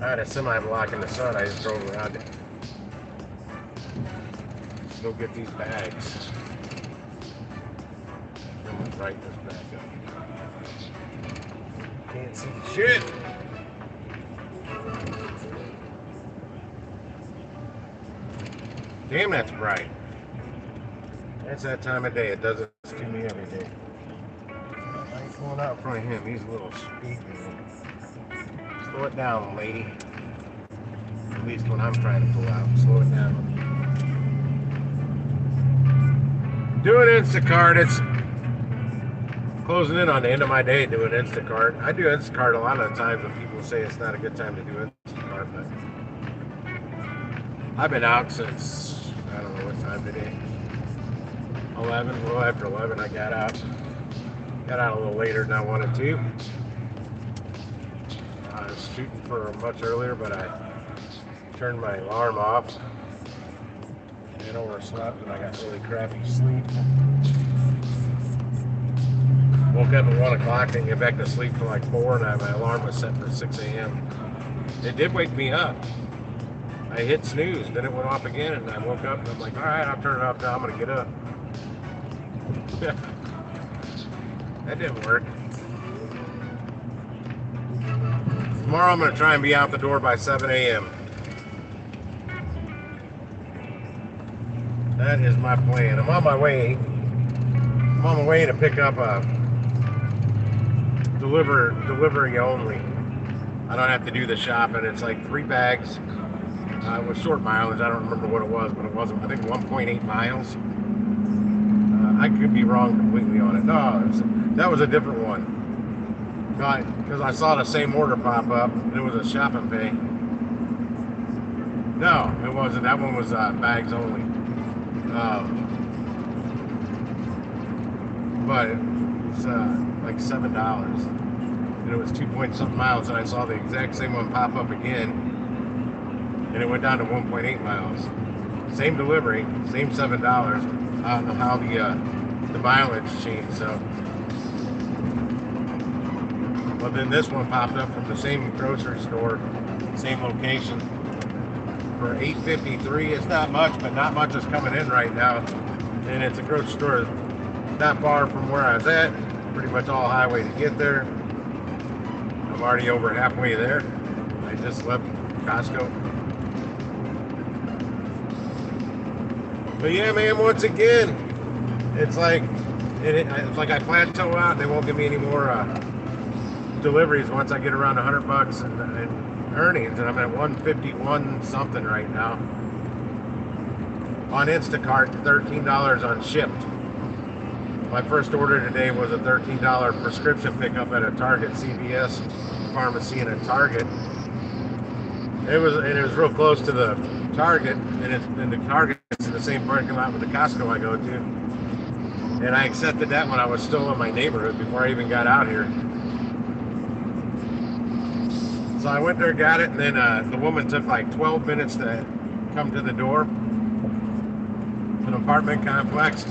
I had a semi block in the sun. I just drove around it. Let's go get these bags. I'm gonna write this back up. Can't see shit. Damn, that's bright. That's that time of day. It does it to me every day. I ain't pulling out in front of him. He's a little speedy. Slow it down, lady. At least when I'm trying to pull out, slow it down. Doing Instacart, it's closing in on the end of my day doing Instacart. I do Instacart a lot of the times when people say it's not a good time to do Instacart, but I've been out since, I don't know what time today, 11, a little after 11 I got out. Got out a little later than I wanted to. I was shooting for much earlier, but I turned my alarm off and overslept, and I got really crappy sleep. Woke up at 1 o'clock, didn't get back to sleep till like 4, and my alarm was set for 6 a.m. It did wake me up. I hit snooze, then it went off again, and I woke up, and I'm like, all right, I'll turn it off now, I'm going to get up. That didn't work. Tomorrow I'm going to try and be out the door by 7 a.m. That is my plan. I'm on my way to pick up a delivery only. I don't have to do the shopping. It's like 3 bags. It was short mileage. I don't remember what it was, but it wasn't, I think, 1.8 miles. I could be wrong completely on it. No, that was a different one. Because I saw the same order pop up, and it was a shopping pay. No, it wasn't. That one was bags only. But it was like $7. And it was 2-point-something miles, and I saw the exact same one pop up again, and it went down to 1.8 miles. Same delivery, same $7. I don't know how the mileage changed, so. But then this one popped up from the same grocery store, same location, for $8.53. It's not much, but not much is coming in right now. And it's a grocery store not far from where I was at. Pretty much all highway to get there. I'm already over halfway there. I just left Costco. But yeah, man, once again, it's like I plateau out. They won't give me any more deliveries once I get around $100 in earnings, and I'm at 151 something right now. On Instacart, $13 on Shipt. My first order today was a $13 prescription pickup at a Target, CVS pharmacy, and a Target. It was real close to the Target, and the Target's in the same parking lot with the Costco I go to. And I accepted that when I was still in my neighborhood before I even got out here. So I went there, got it, and then the woman took like 12 minutes to come to the door. It's an apartment complex.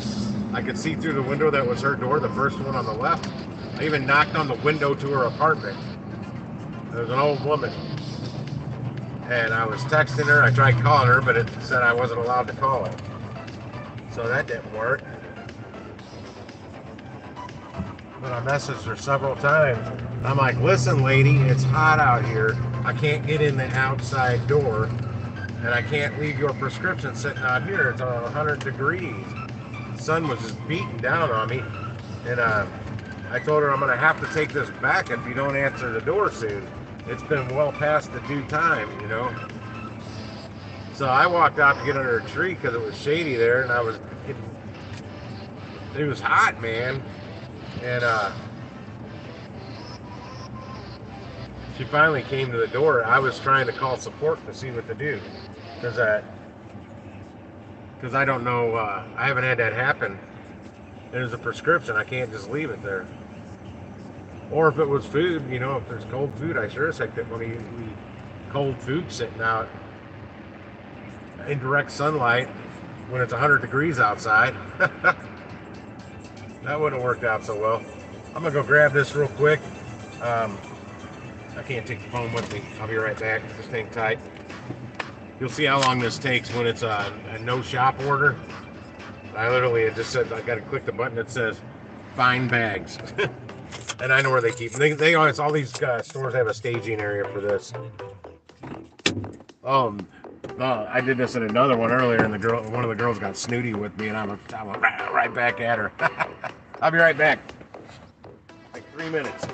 I could see through the window that was her door, the first one on the left. I even knocked on the window to her apartment. There was an old woman. And I was texting her. I tried calling her, but it said I wasn't allowed to call her. So that didn't work. But I messaged her several times. I'm like, listen, lady, it's hot out here. I can't get in the outside door. And I can't leave your prescription sitting out here. It's 100 degrees. The sun was just beating down on me. And I told her I'm going to have to take this back if you don't answer the door soon. It's been well past the due time, you know. So I walked out to get under a tree because it was shady there, and it was hot, man. And she finally came to the door. I was trying to call support to see what to do, because I don't know. I haven't had that happen. There's a prescription. I can't just leave it there. Or if it was food, you know, if there's cold food, I sure as heck didn't want to eat cold food sitting out in direct sunlight when it's 100 degrees outside. That wouldn't have worked out so well. I'm gonna go grab this real quick. I can't take the phone with me. I'll be right back. Just hang tight. You'll see how long this takes when it's a no shop order. I literally, it just said, I got to click the button that says find bags. And I know where they keep them. They always, all these stores have a staging area for this. I did this in another one earlier, and one of the girls got snooty with me, and I went right back at her. I'll be right back. Like 3 minutes.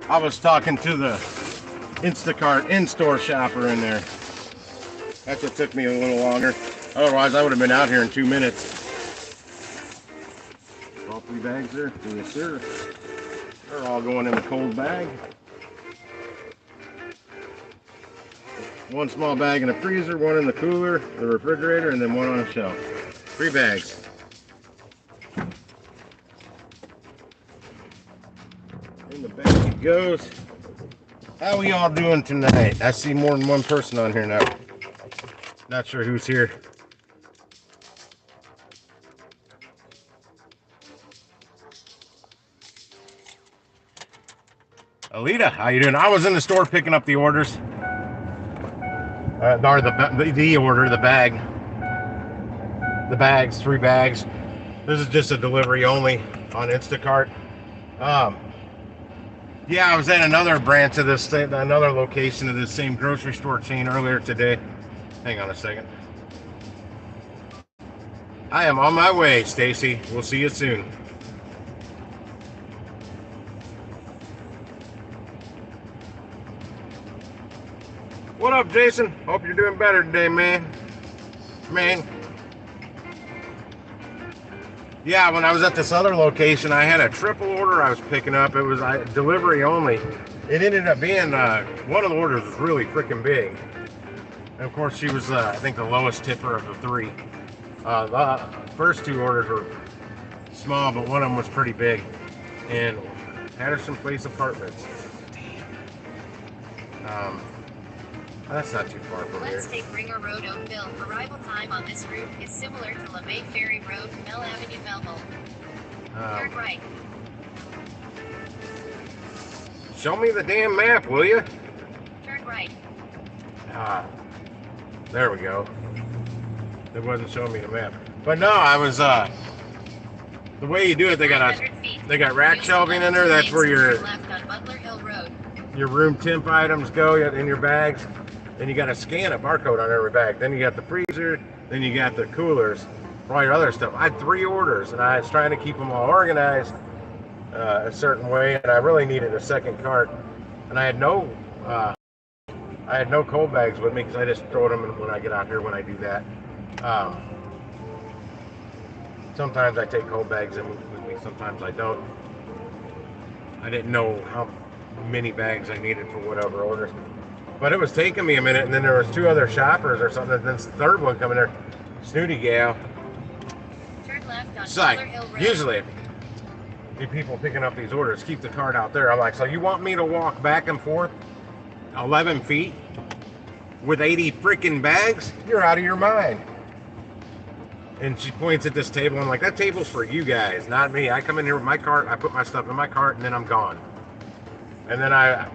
I was talking to the Instacart in-store shopper in there. That's what took me a little longer. Otherwise, I would have been out here in 2 minutes. All 3 bags there? Yes, sir. They're all going in the cold bag. 1 small bag in the freezer, 1 in the cooler, the refrigerator, and then 1 on the shelf. 3 bags. In the bag it goes. How we all doing tonight? I see more than 1 person on here now. Not sure who's here. Alita, how you doing? I was in the store picking up the orders. Or the order, the bag. The bags, 3 bags. This is just a delivery only on Instacart. Yeah, I was at another branch of this, another location of this same grocery store chain earlier today. Hang on a second. I am on my way, Stacy. We'll see you soon. What up, Jason? Hope you're doing better today, man. Yeah, when I was at this other location, I had a triple order I was picking up. It was delivery only. It ended up being, one of the orders was really freaking big. And of course, she was, I think, the lowest tipper of the 3. The first 2 orders were small, but one of them was pretty big. And Patterson Place Apartments. Damn. That's not too far from here. Let's take Ringer Road, Oakville. Arrival time on this route is similar to LeMay Ferry Road, Mill Avenue, Melville. Turn right. Show me the damn map, will you? Turn right. There we go. It wasn't showing me the map. But no, I was, the way you do it, they got rack shelving in there. That's where your room temp items go in your bags. Then you got to scan a barcode on every bag. Then you got the freezer. Then you got the coolers for all your other stuff. I had 3 orders, and I was trying to keep them all organized a certain way. And I really needed a second cart. And I had no cold bags with me because I just throw them in when I get out here when I do that. Sometimes I take cold bags in with me. Sometimes I don't. I didn't know how many bags I needed for whatever orders. But it was taking me a minute, and then there was 2 other shoppers or something, and then the third one coming there, snooty gal. Turn left on It's usually, the people picking up these orders keep the cart out there. I'm like, so you want me to walk back and forth 11 feet with 80 freaking bags? You're out of your mind. And she points at this table. I'm like, that table's for you guys, not me. I come in here with my cart, I put my stuff in my cart, and then I'm gone. And then I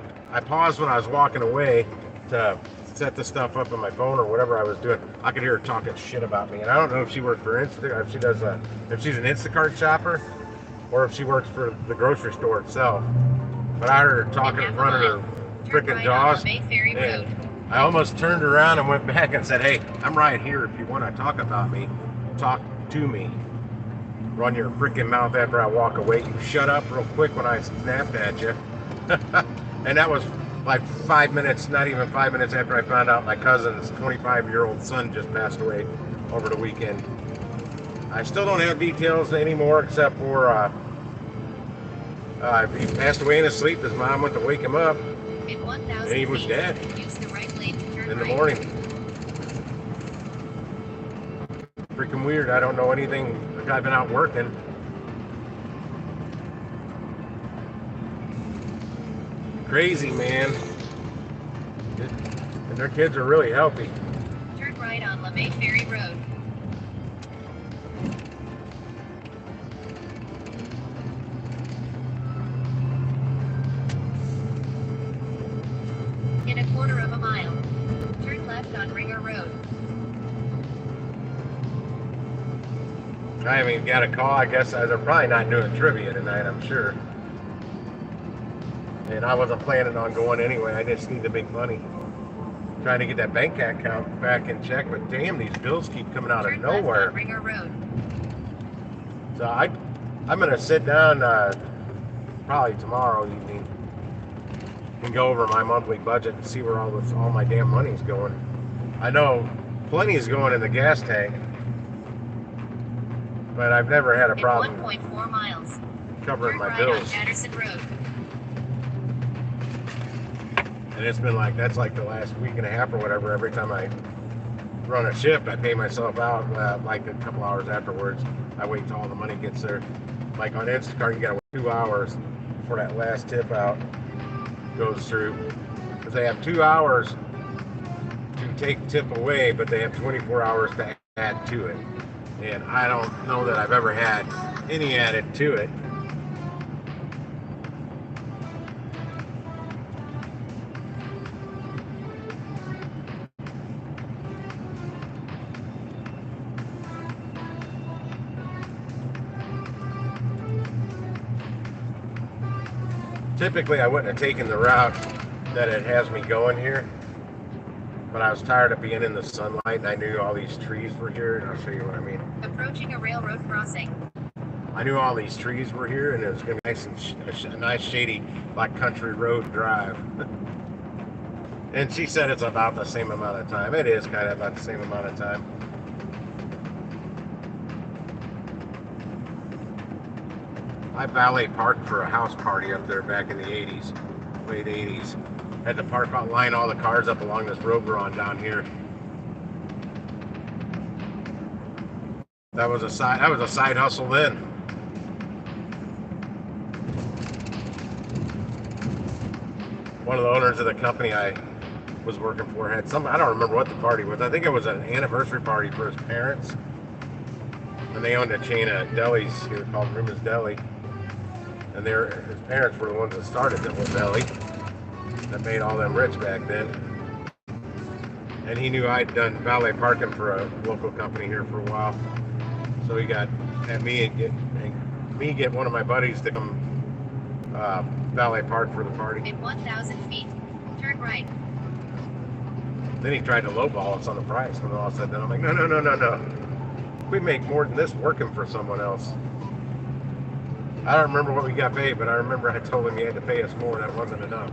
paused when I was walking away to set the stuff up on my phone or whatever I was doing. I could hear her talking shit about me. And I don't know if she worked for Instacart, if she's an Instacart shopper, or if she works for the grocery store itself. But I heard her talking in front of her freaking jaws. And I almost turned around and went back and said, hey, I'm right here. If you want to talk about me, talk to me. Run your freaking mouth after I walk away. You shut up real quick when I snapped at you. And that was like 5 minutes, not even 5 minutes after I found out my cousin's 25-year-old son just passed away over the weekend. I still don't have details anymore except for he passed away in his sleep. His mom went to wake him up, and he was dead in the morning. Freaking weird. I don't know anything. The guy's been out working. Crazy, man. And their kids are really healthy. Turn right on LeMay Ferry Road. In a quarter of a mile, turn left on Ringer Road. I haven't got a call. I guess they're probably not doing trivia tonight, I'm sure. And I wasn't planning on going anyway. I just need to make money. Trying to get that bank account back in check, but damn, these bills keep coming out of nowhere. Ringer Road. So I'm gonna sit down probably tomorrow evening and go over my monthly budget and see where all my damn money's going. I know plenty is going in the gas tank, but I've never had a problem 1.4 miles. covering my Right bills. on Patterson Road. And it's been like, that's like the last week and a half or whatever. Every time I run a shift, I pay myself out like a couple hours afterwards. I wait till all the money gets there. Like on Instacart, you gotta wait 2 hours before that last tip out goes through. Because they have 2 hours to take tip away, but they have 24 hours to add to it. And I don't know that I've ever had any added to it. Typically, I wouldn't have taken the route that it has me going here, but I was tired of being in the sunlight, and I knew all these trees were here, and I'll show you what I mean. Approaching a railroad crossing. I knew all these trees were here, and it was going to be nice and a nice shady, like country road drive. And she said it's about the same amount of time. It is kind of about the same amount of time. I valet parked for a house party up there back in the 80s, late 80s. Had to line all the cars up along this road we're on down here. That was a side hustle then. One of the owners of the company I was working for had some, I don't remember what the party was. I think it was an anniversary party for his parents. And they owned a chain of delis here called Ruma's Deli. And his parents were the ones that started the whole deli that made all them rich back then. And he knew I'd done valet parking for a local company here for a while. So he had me get one of my buddies to come valet park for the party. In 1,000 feet, turn right. Then he tried to lowball us on the price. When all said that, I'm like, no. We make more than this working for someone else. I don't remember what we got paid, but I remember I told him he had to pay us more. That wasn't enough.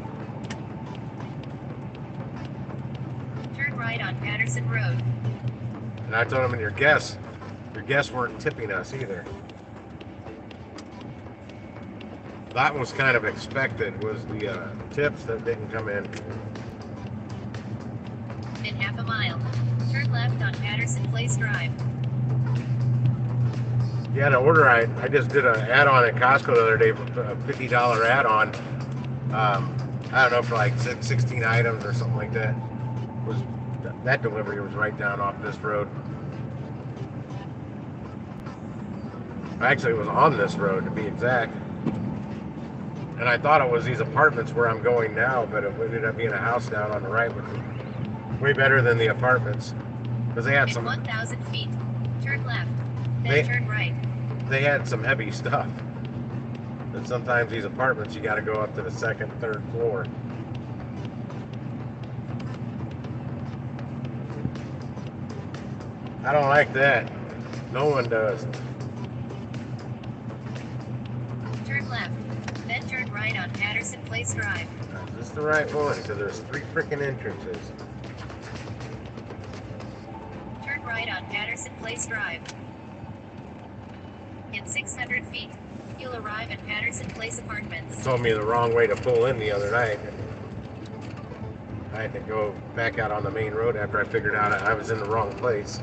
Turn right on Patterson Road. And I told him, and your guests weren't tipping us either. That was kind of expected, was the tips that didn't come in. In half a mile, turn left on Patterson Place Drive. Yeah, the order I just did an add-on at Costco the other day, a $50 add-on. I don't know, for like 16 items or something like that. That delivery was right down off this road. Actually, it was on this road to be exact. And I thought it was these apartments where I'm going now, but it ended up being a house down on the right, which was way better than the apartments. Because they had In some 1,000 feet, turn left, then turn right. They had some heavy stuff. And sometimes these apartments, you got to go up to the second, third floor. I don't like that. No one does. Turn left, then turn right on Patterson Place Drive. Is this the right one? Because there's 3 freaking entrances. Turn right on Patterson Place Drive. In 600 feet, you'll arrive at Patterson Place Apartments. It told me the wrong way to pull in the other night. I had to go back out on the main road after I figured out I was in the wrong place.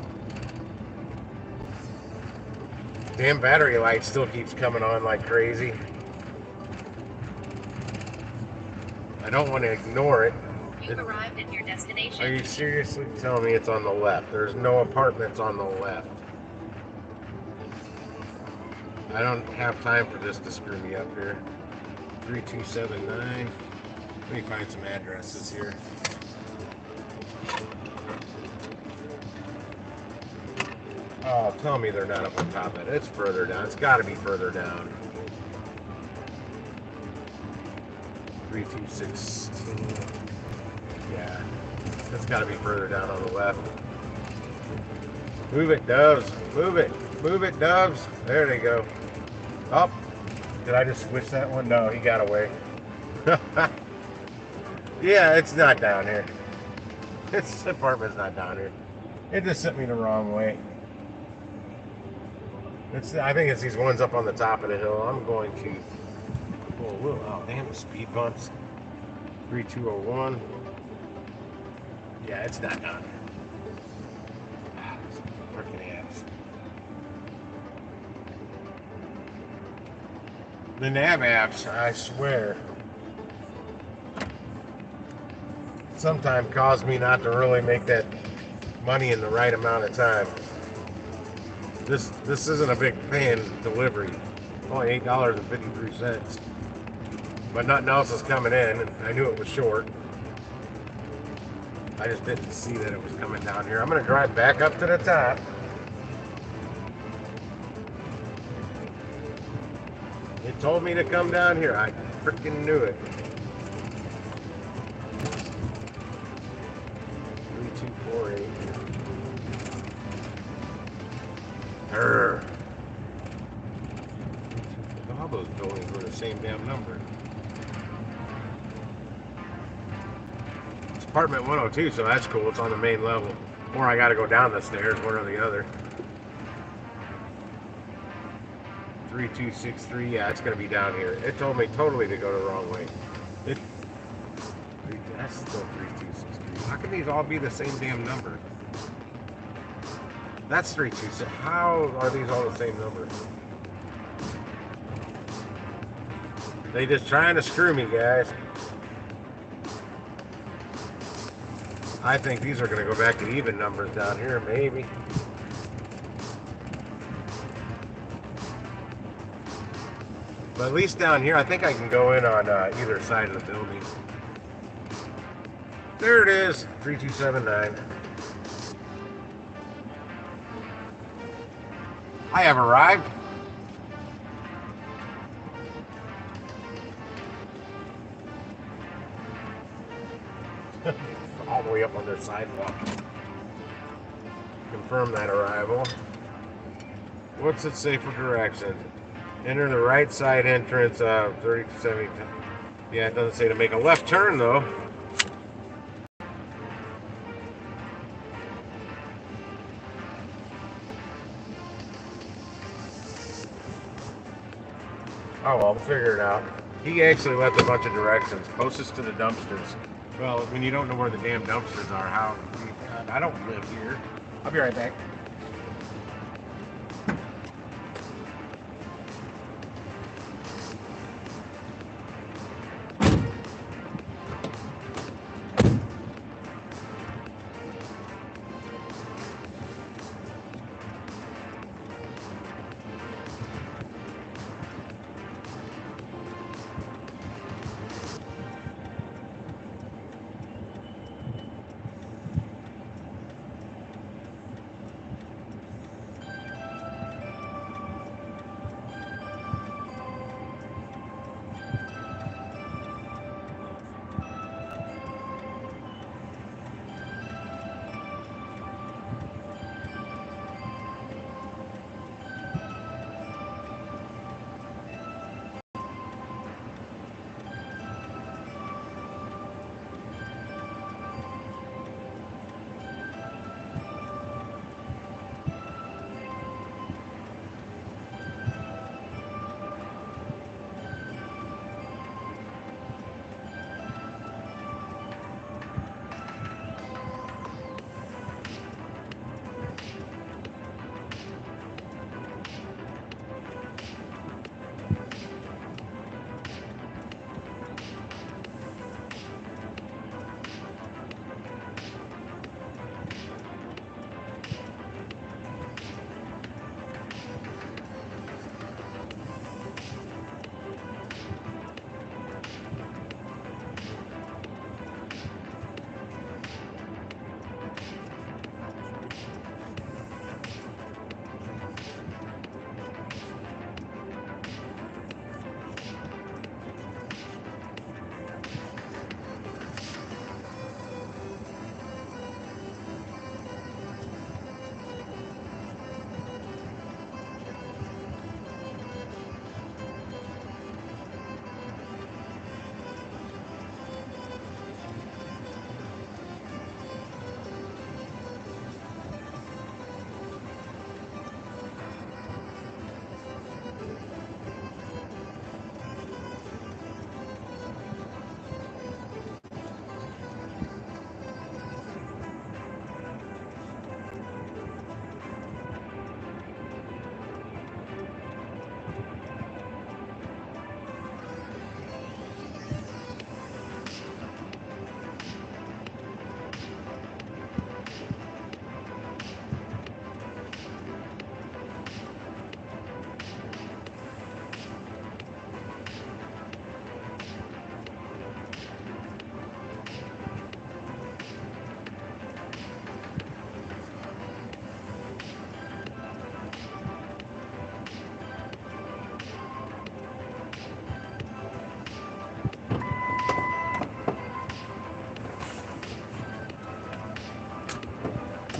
Damn battery light still keeps coming on like crazy. I don't want to ignore it. You've arrived at your destination. Are you seriously telling me it's on the left? There's no apartments on the left. I don't have time for this to screw me up here. 3279. Let me find some addresses here. Oh, tell me they're not up on top of it. It's further down. It's got to be further down. 3216. Yeah, it's got to be further down on the left. Move it, doves. Move it. Move it, doves. There they go. Oh, did I just switch that one? No, he got away. Yeah, it's not down here. This apartment's not down here. It just sent me the wrong way. I think it's these ones up on the top of the hill. I'm going to. Oh, damn, the speed bumps. 3201. Yeah, it's not down here. Freaking ass. The nav apps, I swear, sometimes cause me not to really make that money in the right amount of time. This isn't a big paying delivery. Only $8.53. But nothing else is coming in, and I knew it was short. I just didn't see that it was coming down here. I'm gonna drive back up to the top. It told me to come down here. I freaking knew it. 3248. All those buildings were the same damn number. It's apartment 102, so that's cool. It's on the main level. Or I gotta go down the stairs, one or the other. 3263, yeah, it's gonna be down here. It told me totally to go the wrong way. That's still 3263. How can these all be the same damn number? That's 326. How are these all the same number? They just trying to screw me, guys. I think these are gonna go back to even numbers down here, maybe. But at least down here, I think I can go in on either side of the building. There it is, 3279. I have arrived. All the way up on their sidewalk. Confirm that arrival. What's it say for directions? Enter the right side entrance of 3270. Yeah, it doesn't say to make a left turn though. Oh well, we'll figure it out. He actually left a bunch of directions. Closest to the dumpsters. Well, when you don't know where the damn dumpsters are, how? I don't live here. I'll be right back.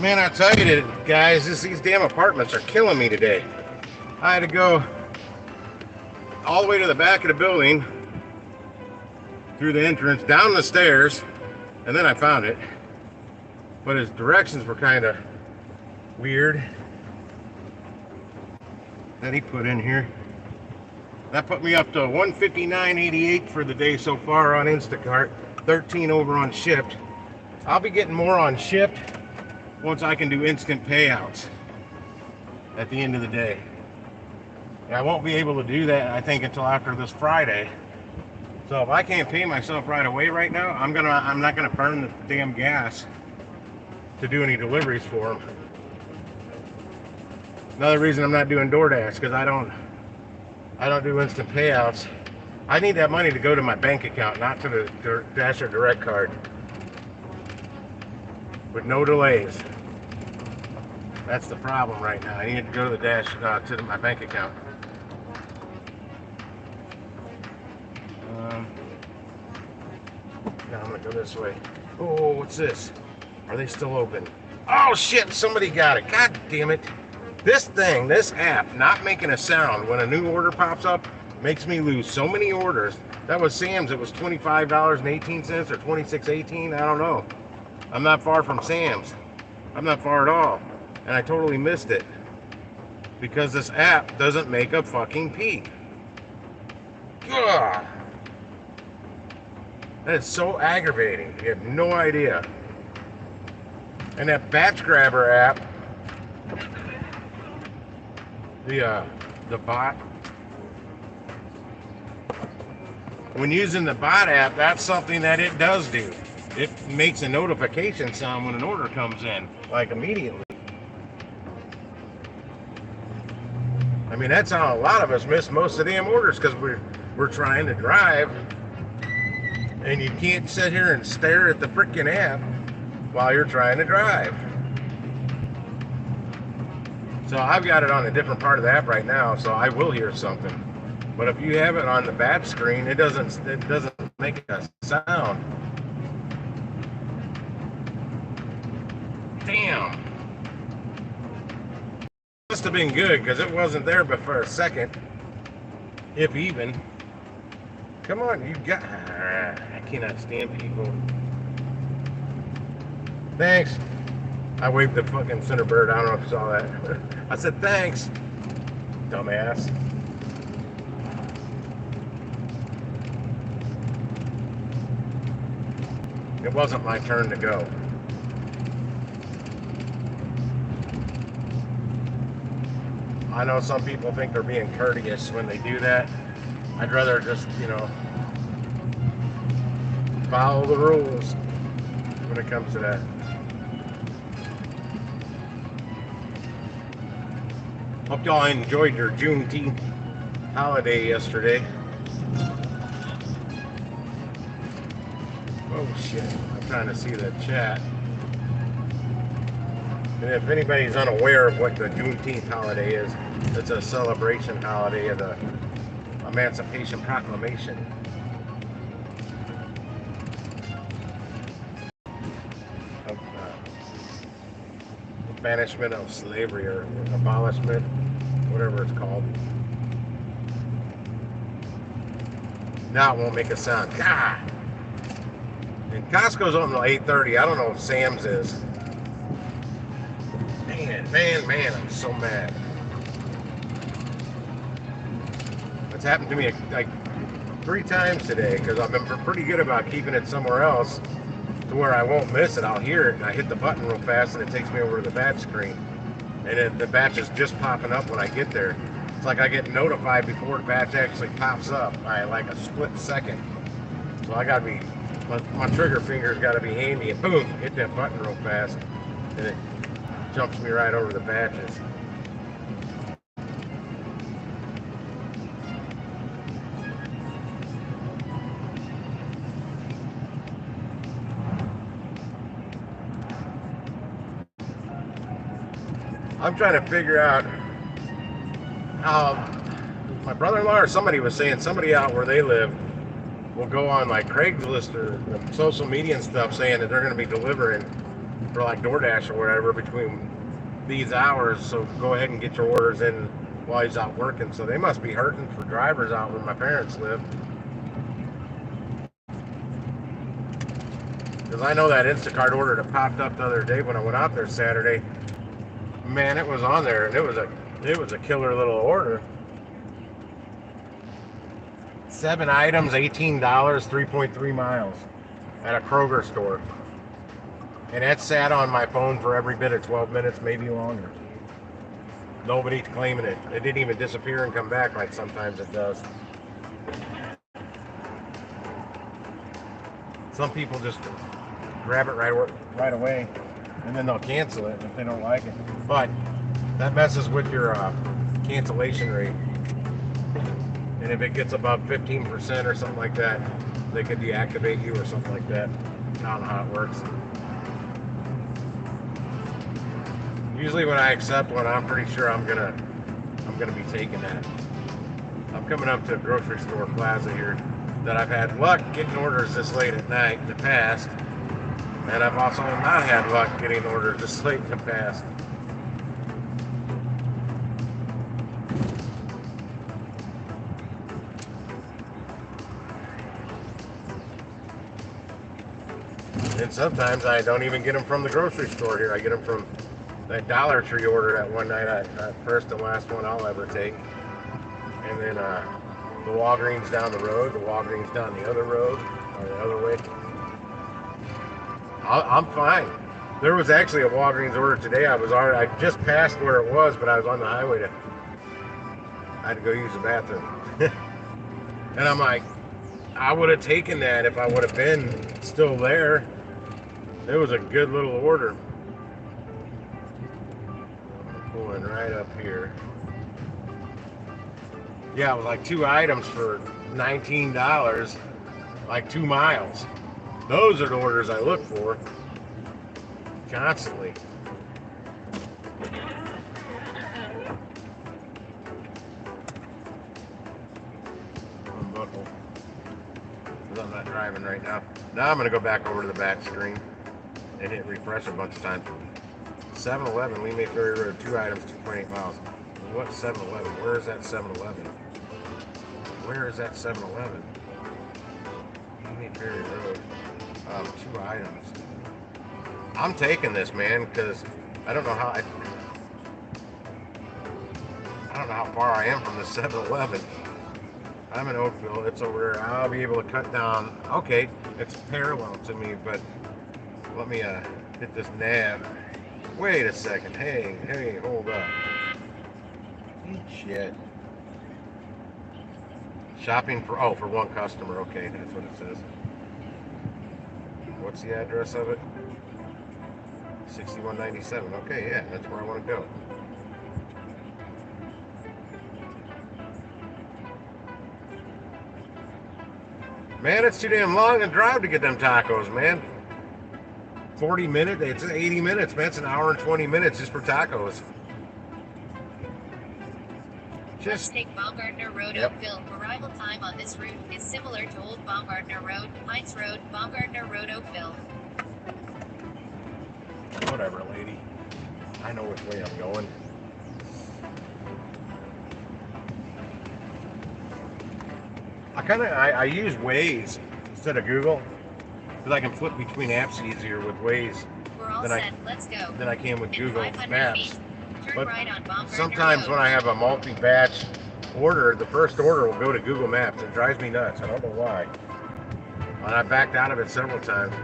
Man, I tell you, guys, these damn apartments are killing me today. I had to go all the way to the back of the building, through the entrance, down the stairs, and then I found it. But his directions were kind of weird that he put in here. That put me up to 159.88 for the day so far on Instacart, 13 over on Shipt. I'll be getting more on Shipt once I can do instant payouts at the end of the day. I won't be able to do that, I think, until after this Friday. So if I can't pay myself right away right now, I'm not gonna burn the damn gas to do any deliveries for them. Another reason I'm not doing DoorDash, because I don't do instant payouts. I need that money to go to my bank account, not to the Dasher Direct card. With no delays. That's the problem right now. I need to go to the to my bank account. Now I'm gonna go this way. Oh, what's this? Are they still open? Oh shit, somebody got it. God damn it. This app, not making a sound when a new order pops up, makes me lose so many orders. That was Sam's, it was $25.18 or $26.18, I don't know. I'm not far from Sam's. I'm not far at all. And I totally missed it. Because this app doesn't make a fucking peep. Ugh. That is so aggravating. You have no idea. And that batch grabber app, the bot, when using the bot app, that's something that it does do. It makes a notification sound when an order comes in, like immediately. I mean, that's how a lot of us miss most of the damn orders, because we're trying to drive, and you can't sit here and stare at the freaking app while you're trying to drive. So I've got it on a different part of the app right now, so I will hear something. But if you have it on the batch screen, it doesn't make a sound. Damn. Must have been good, because it wasn't there but for a second, if even. Come on, you got. I cannot stand people. Thanks. I waved the fucking center bird. I don't know if you saw that. I said thanks, dumbass. It wasn't my turn to go. I know some people think they're being courteous when they do that. I'd rather just, follow the rules when it comes to that. Hope y'all enjoyed your Juneteenth holiday yesterday. Oh shit, I'm trying to see the chat. And if anybody's unaware of what the Juneteenth holiday is, it's a celebration holiday of the Emancipation Proclamation. Of banishment of slavery, or abolishment, whatever it's called. Now it won't make a sound. God! And Costco's open until 8:30. I don't know if Sam's is. Man, I'm so mad. It's happened to me like 3 times today, because I've been pretty good about keeping it somewhere else to where I won't miss it. I'll hear it and I hit the button real fast and it takes me over to the batch screen. And the batch is just popping up when I get there. It's like I get notified before the batch actually pops up by like a split second. So I gotta be, my trigger finger's gotta be handy, and boom, hit that button real fast. And it jumps me right over the batches. I'm trying to figure out how my brother-in-law or somebody was saying somebody out where they live will go on like Craigslist or social media and stuff saying that they're going to be delivering for like DoorDash or whatever between these hours. So go ahead and get your orders in while he's out working. So they must be hurting for drivers out where my parents live. Because I know that Instacart order that popped up the other day when I went out there Saturday. Man, it was on there, and it was a killer little order. 7 items, $18, 3.3 miles at a Kroger store. And that sat on my phone for every bit of 12 minutes, maybe longer. Nobody's claiming it. It didn't even disappear and come back like sometimes it does. Some people just grab it right away, and then they'll cancel it if they don't like it. But that messes with your cancellation rate. And if it gets above 15% or something like that, they could deactivate you or something like that. I don't know how it works. Usually when I accept one, I'm pretty sure I'm gonna be taking that. I'm coming up to a grocery store plaza here that I've had luck getting orders this late at night in the past, and I've also not had luck getting orders this late in the past. And sometimes I don't even get them from the grocery store here. I get them from that Dollar Tree order that one night. First and last one I'll ever take. And then the Walgreens down the road, the Walgreens down the other road, or the other way. I'm fine. There was actually a Walgreens order today. I just passed where it was, but I was on the highway I had to go use the bathroom. And I'm like, I would have taken that if I would have been still there. It was a good little order. I'm pulling right up here. Yeah, it was like 2 items for $19, like 2 miles. Those are the orders I look for constantly. Unbuckle. Because I'm not driving right now. Now I'm going to go back over to the back screen and hit refresh a bunch of times. 7-Eleven, Lee May Ferry Road, 2 items, 2.8 miles. What 7-Eleven? Where is that 7-Eleven? Where is that 7-Eleven? Lee May Ferry Road, 2 items. I'm taking this, man, because I don't know how far I am from the 7-Eleven. I'm in Oakville. It's over there. I'll be able to cut down. Okay, it's parallel to me, but let me hit this nav. Wait a second. Hey, hold up. Eat shit. Shopping for one customer. Okay, that's what it says. What's the address of it? 6197. Okay, yeah, that's where I want to go. Man, it's too damn long to drive to get them tacos, man. 40 minutes, it's 80 minutes, man. It's an hour and 20 minutes just for tacos. Let's take Baumgartner Road, yep. Oakville. Arrival time on this route is similar to Old Baumgartner Road, Heights Road, Baumgartner Road, Oakville. Whatever, lady. I know which way I'm going. I use Waze instead of Google because I can flip between apps easier with Waze than I can with Google Maps. But sometimes when I have a multi-batch order, the first order will go to Google Maps. It drives me nuts. I don't know why. And I backed out of it several times.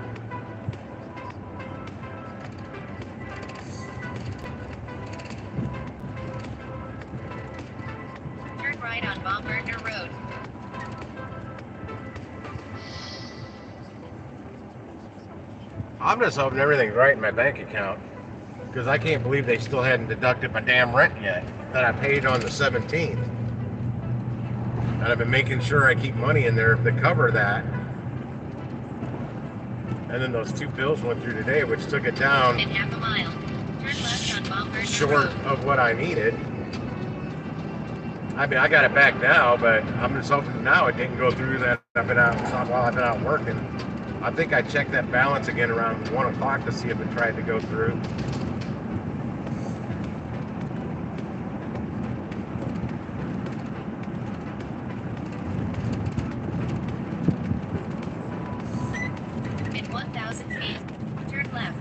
Turn right on Baumgartner Road. I'm just hoping everything's right in my bank account, because I can't believe they still hadn't deducted my damn rent yet that I paid on the 17th. And I've been making sure I keep money in there to cover that. And then those 2 bills went through today, which took it down in half a mile. Turn left on Baumgartner short Road. of what I needed. I mean, I got it back now, but I'm just hoping now it didn't go through that I've been out working. I think I checked that balance again around 1 o'clock to see if it tried to go through. In 1,000 feet, turn left.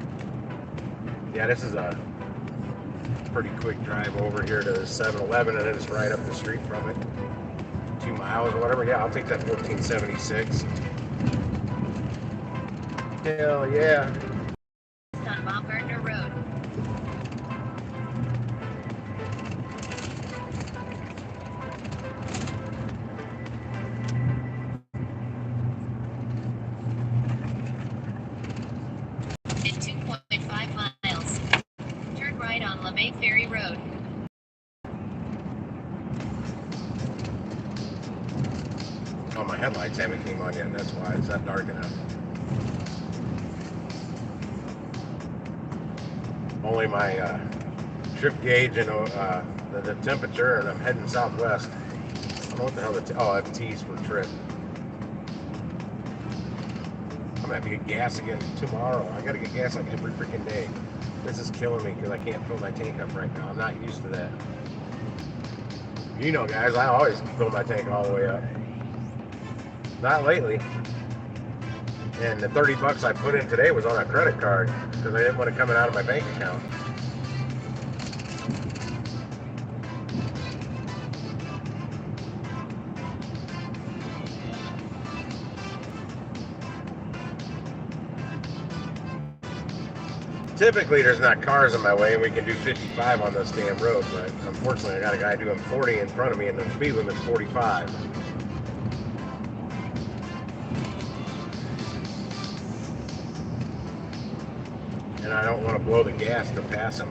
Yeah, this is a pretty quick drive over here to the 7-Eleven, and then it's right up the street from it. 2 miles or whatever. Yeah, I'll take that 1476. Hell yeah. On Baumgartner Road. In 2.5 miles, turn right on LeMay Ferry Road. Oh, my headlights haven't came on yet. That's why it's not dark enough. Only my trip gauge and the temperature, and I'm heading southwest. I don't know what the hell I have T's for trip. I'm gonna have to get gas again tomorrow. I gotta get gas like every freaking day. This is killing me because I can't fill my tank up right now. I'm not used to that. You know, guys, I always fill my tank all the way up. Not lately. And the 30 bucks I put in today was on a credit card because I didn't want it coming out of my bank account. Typically, there's not cars in my way, and we can do 55 on this damn road, but unfortunately, I got a guy doing 40 in front of me, and the speed limit's 45. And I don't want to blow the gas to pass him.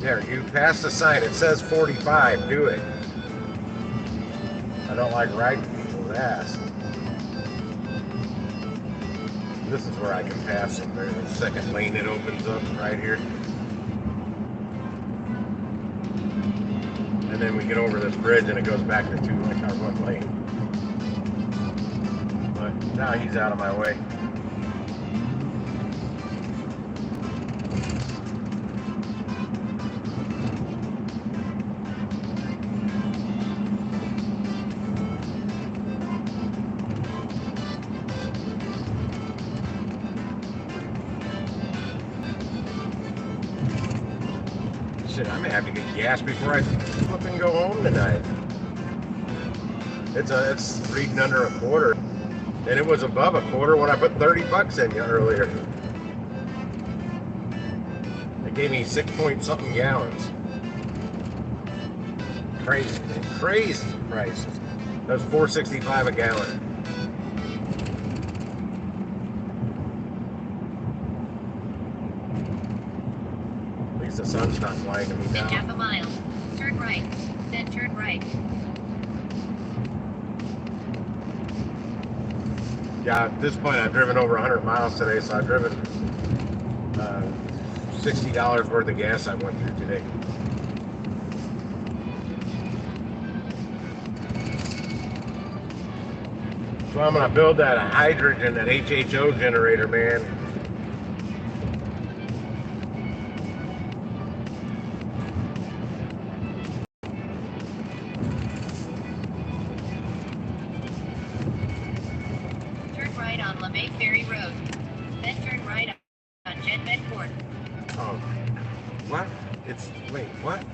There, you passed the sign. It says 45. Do it. I don't like riding people's ass. This is where I can pass them. There's a second lane that opens up right here. And then we get over this bridge and it goes back to one lane. But now he's out of my way. I may have to get gas before I flip and go home tonight. It's reading under a quarter, and it was above a quarter when I put 30 bucks in earlier. It gave me 6 point something gallons. Crazy, man. Crazy prices. That was $4.65 a gallon. The sun's not blinding me now. In half a mile, turn right, then turn right. Yeah, at this point I've driven over 100 miles today, so I've driven $60 worth of gas I went through today. So I'm going to build that hydrogen, that HHO generator, man. Right on LeMay Ferry Road. Then turn right on Genmed Court. Oh, what? Wait, what?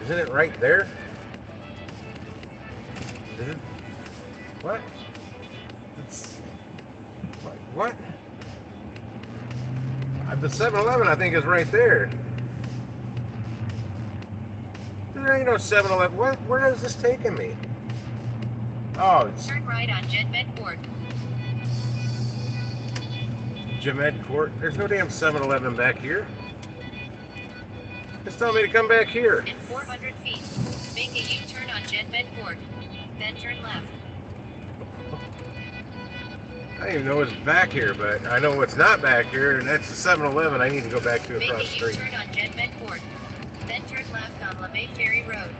Isn't it right there? Is it? What? What? The 7-Eleven I think is right there. There ain't no 7-Eleven. What? Where is this taking me? Oh, it's turn right on Genmed Court. Genmed Court? There's no damn 7-Eleven back here. It's telling me to come back here. In 400 feet, make a U-turn on Genmed Court. Then turn left. I didn't even know it was back here, but I know what's not back here, and that's the 7-Eleven I need to go back to Make across a the street. U-turn on Jetman Court. Then turn left on LeMay Ferry Road.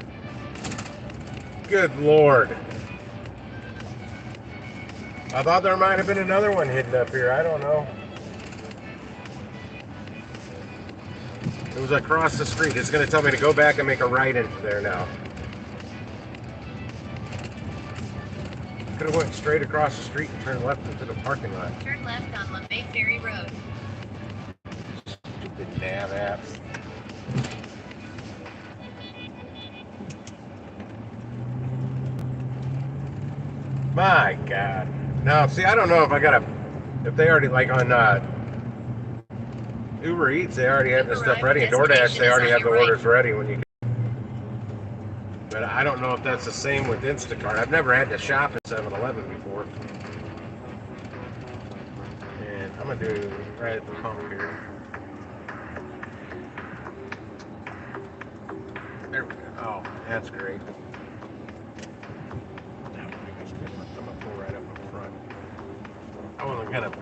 Good Lord. I thought there might have been another one hidden up here. I don't know. It was across the street. It's going to tell me to go back and make a right into there now. Could have went straight across the street and turned left into the parking lot. Turn left on LeMay Ferry Road. Stupid nav apps. My God. Now, see, I don't know if I got if they already, like on Uber Eats, they already have this stuff ready. And DoorDash, they already have the orders ready when you. But I don't know if that's the same with Instacart. I've never had to shop at 7-Eleven before. And I'm going to do right at the pump here. There we go. Oh, that's great. I'm going to pull right up in front. I wasn't going to.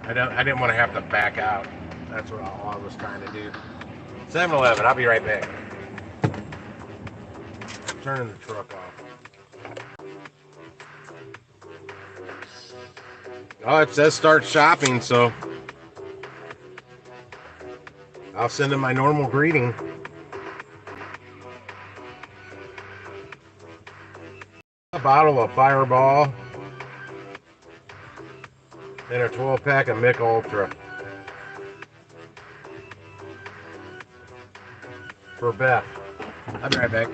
I didn't want to have to back out. That's what all I was trying to do. 7-Eleven, I'll be right back. Turning the truck off. Oh, it says start shopping, so I'll send him my normal greeting. A bottle of Fireball and a 12-pack of Mick Ultra for Beth. I'll be right back.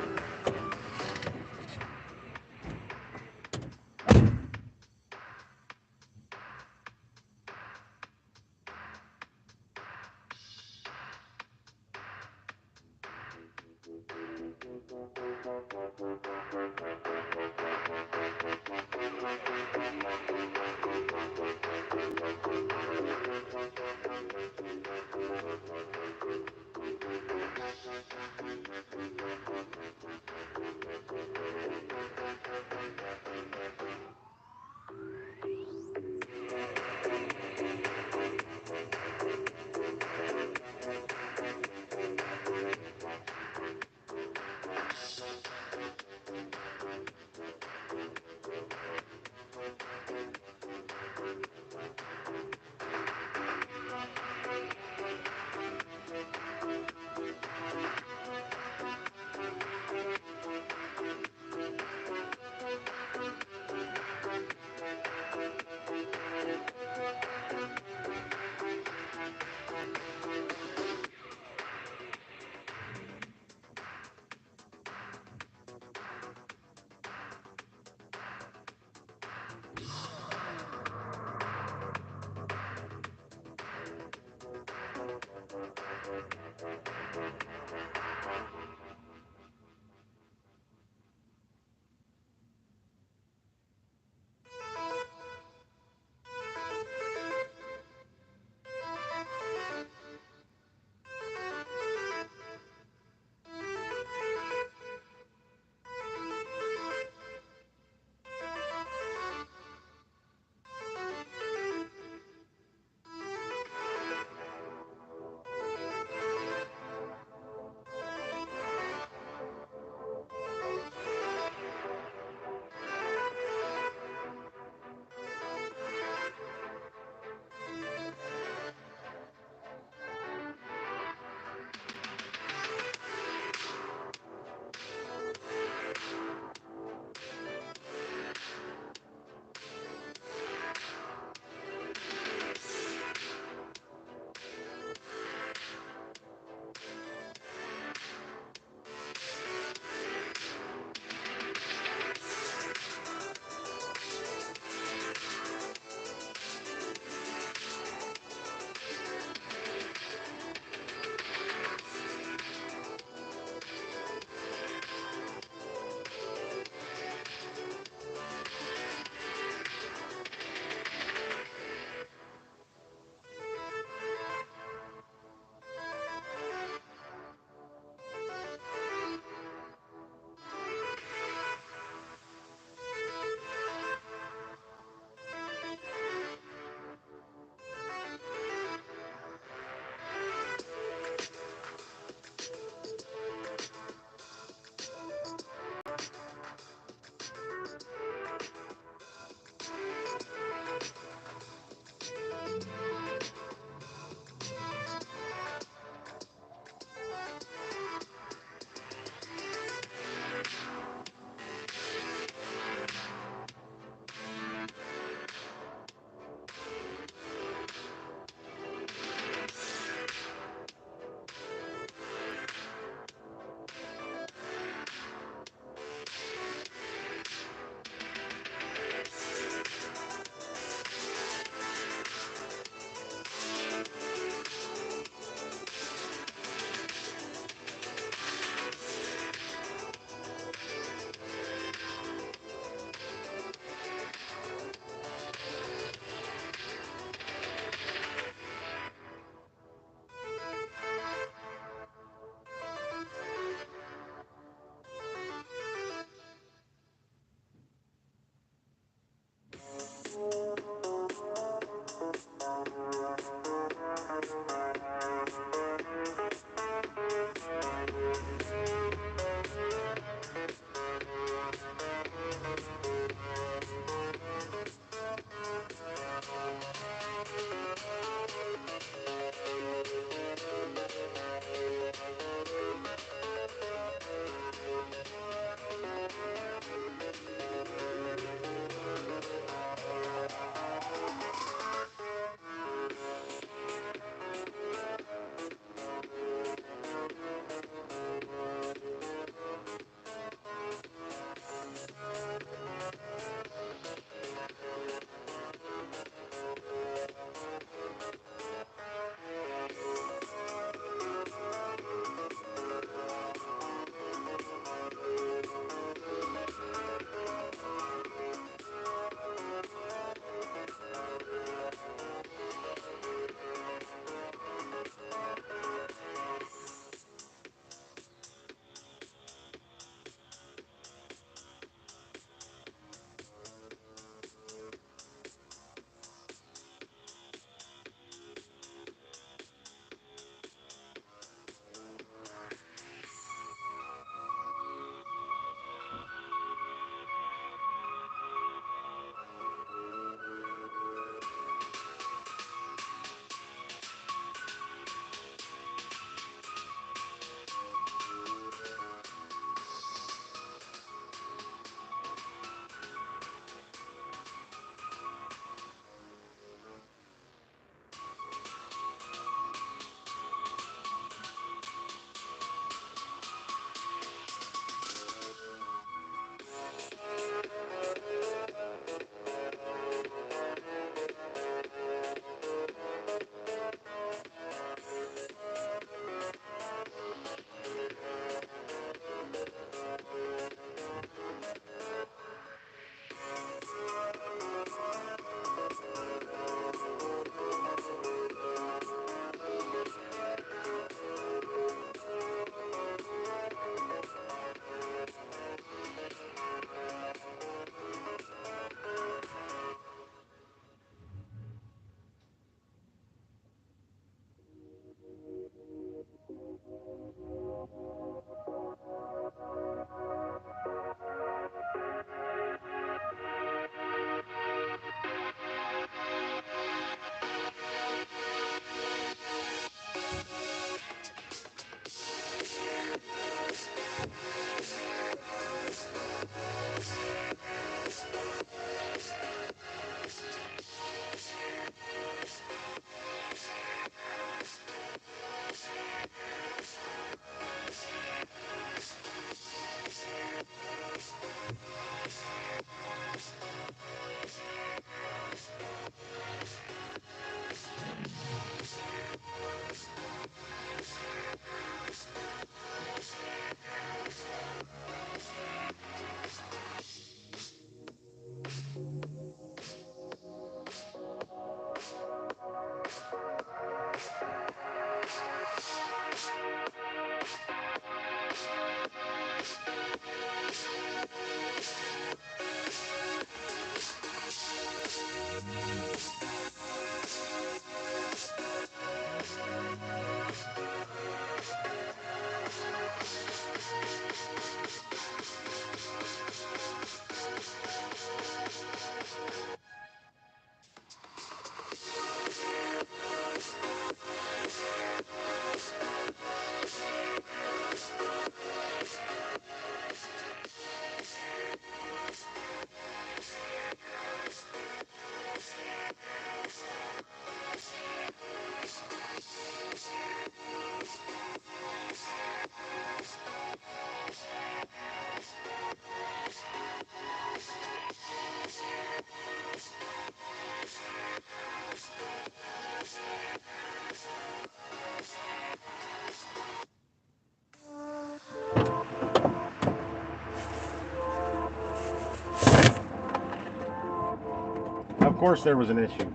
course there was an issue.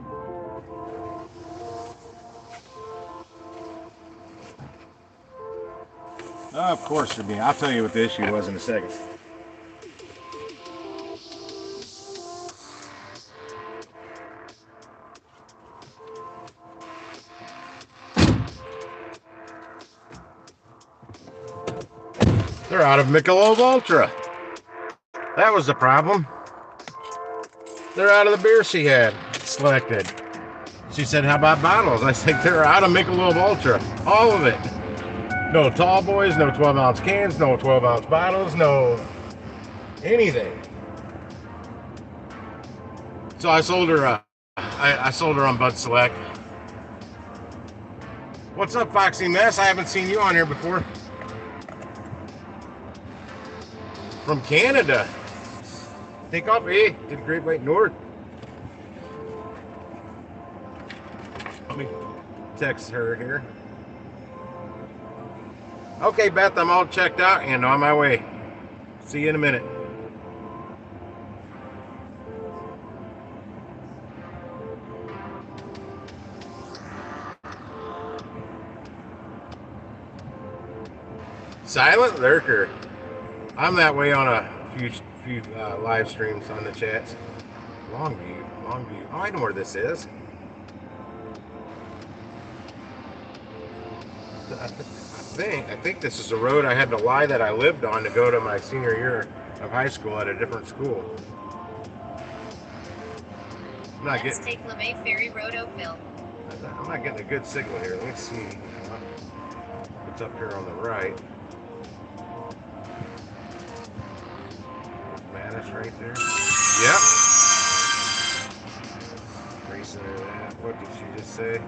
Of course there'd be. I'll tell you what the issue was in a second. They're out of Michelob Ultra. That was the problem. They're out of the beer she had selected. She said, how about bottles? I said, they're out of Michelob Ultra. All of it. No tall boys, no 12-ounce cans, no 12-ounce bottles, no anything. So I sold her. I sold her on Bud Select. What's up, Foxy Mess? I haven't seen you on here before. From Canada. Take off, to the Great White North. Let me text her here. Okay, Beth, I'm all checked out and on my way. See you in a minute. Silent Lurker. I'm that way on a few live streams on the chats. Longview. Oh, I know where this is. I think this is the road I had to lie that I lived on to go to my senior year of high school at a different school. Let's take LeMay Ferry Road, Oakville. I'm not getting a good signal here. Let's see. It's up here on the right. Mattis right there. Yep. Racing into that. What did she just say?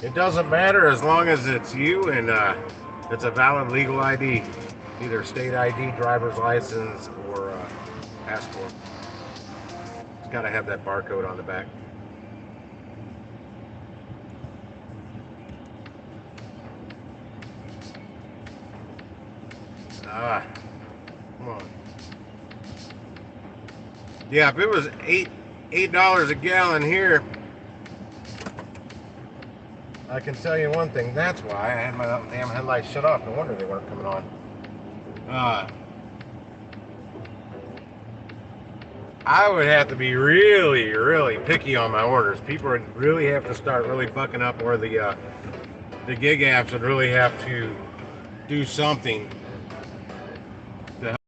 It doesn't matter as long as it's you and it's a valid legal ID, either state ID, driver's license, or passport. It's got to have that barcode on the back. Come on. Yeah, if it was $8 a gallon here, I can tell you one thing. That's why I had my damn headlights shut off. No wonder they weren't coming on. I would have to be really, really picky on my orders. People would really have to start really fucking up, or the gig apps would really have to do something to help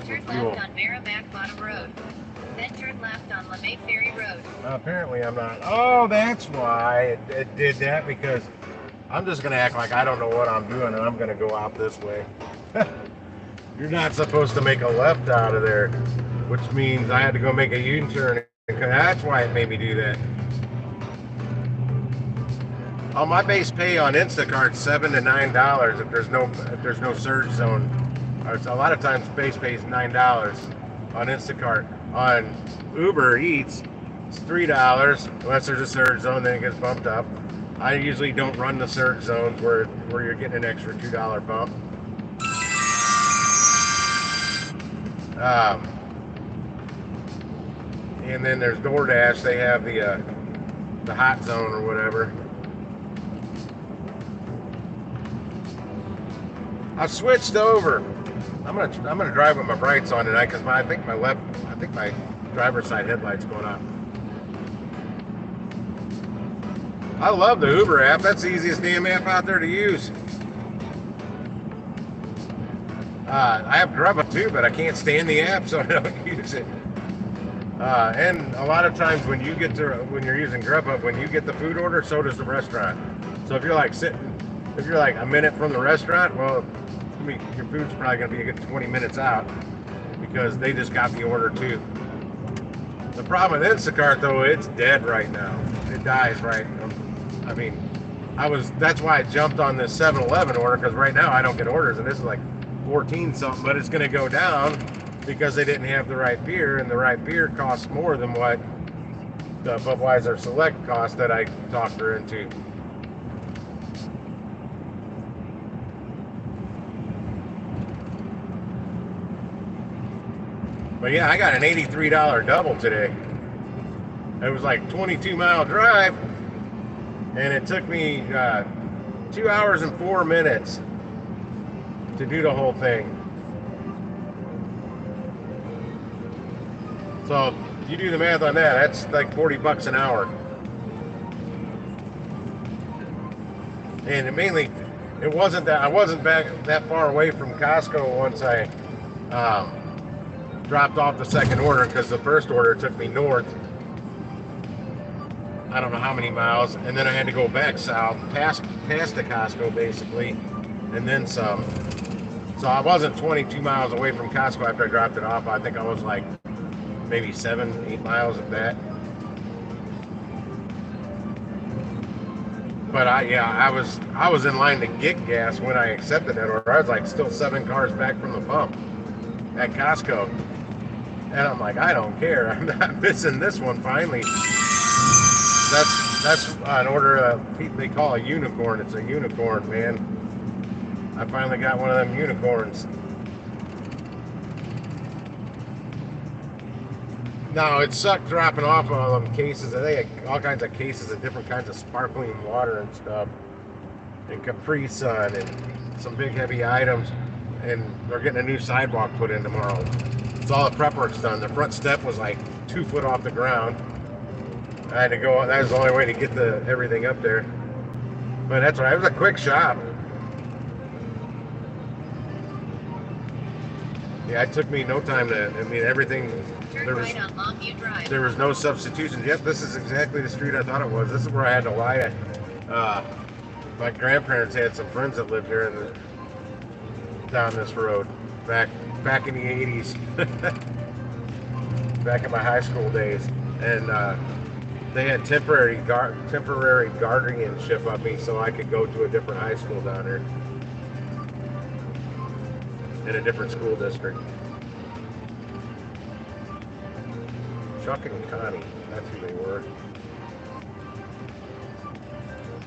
Turn with fuel. left on Merrimack Bottom Road. Then turn left on LeMay Ferry Road. Apparently I'm not. Oh, that's why it did that, because I'm just going to act like I don't know what I'm doing and I'm going to go out this way. You're not supposed to make a left out of there, which means I had to go make a U-turn. That's why it made me do that. Oh, my base pay on Instacart $7 to $9 if there's no surge zone. A lot of times base pay is $9 on Instacart. On Uber Eats, it's $3 unless there's a surge zone, then it gets bumped up. I usually don't run the surge zones where you're getting an extra $2 bump. And then there's DoorDash. They have the hot zone or whatever. I switched over. I'm gonna drive with my brights on tonight because I think my driver's side headlight's going up. I love the Uber app. That's the easiest damn app out there to use. I have Grubhub too, but I can't stand the app, so I don't use it. And a lot of times when you're using Grubhub, when you get the food order, so does the restaurant. So if you're like a minute from the restaurant, well, your food's probably going to be a good 20 minutes out because they just got the order too. The problem with Instacart though, it's dead right now. It dies right. I mean, that's why I jumped on this 7-Eleven order, because right now I don't get orders, and this is like 14 something, but it's going to go down because they didn't have the right beer, and the right beer costs more than what the Budweiser Select cost that I talked her into. But yeah, I got an $83 double today. It was like 22-mile drive, and it took me 2 hours and 4 minutes to do the whole thing. So you do the math on that, that's like $40 an hour. And it wasn't that I wasn't back that far away from Costco once I dropped off the second order, because the first order took me north, I don't know how many miles, and then I had to go back south past the Costco basically, and then some. So I wasn't 22 miles away from Costco after I dropped it off. I think I was like maybe 7-8 miles of that. But I was in line to get gas when I accepted that order. I was like still 7 cars back from the pump at Costco, and I'm like, I don't care. I'm not missing this one. Finally, that's an order they call a unicorn. It's a unicorn, man. I finally got one of them unicorns. No, it sucked dropping off all them cases. They had all kinds of cases of different kinds of sparkling water and stuff, and Capri Sun, and some big heavy items. And they're getting a new sidewalk put in tomorrow. So all the prep work's done. The front step was like 2 foot off the ground. I had to go. That was the only way to get everything up there. But that's right. It was a quick shop. Yeah, it took me no time everything. There was no substitutions. Yep, this is exactly the street I thought it was. This is where I had to lie at. My grandparents had some friends that lived here down this road back in the 80s, back in my high school days, and they had temporary guardianship of me so I could go to a different high school down there in a different school district. Chuck and Connie, that's who they were.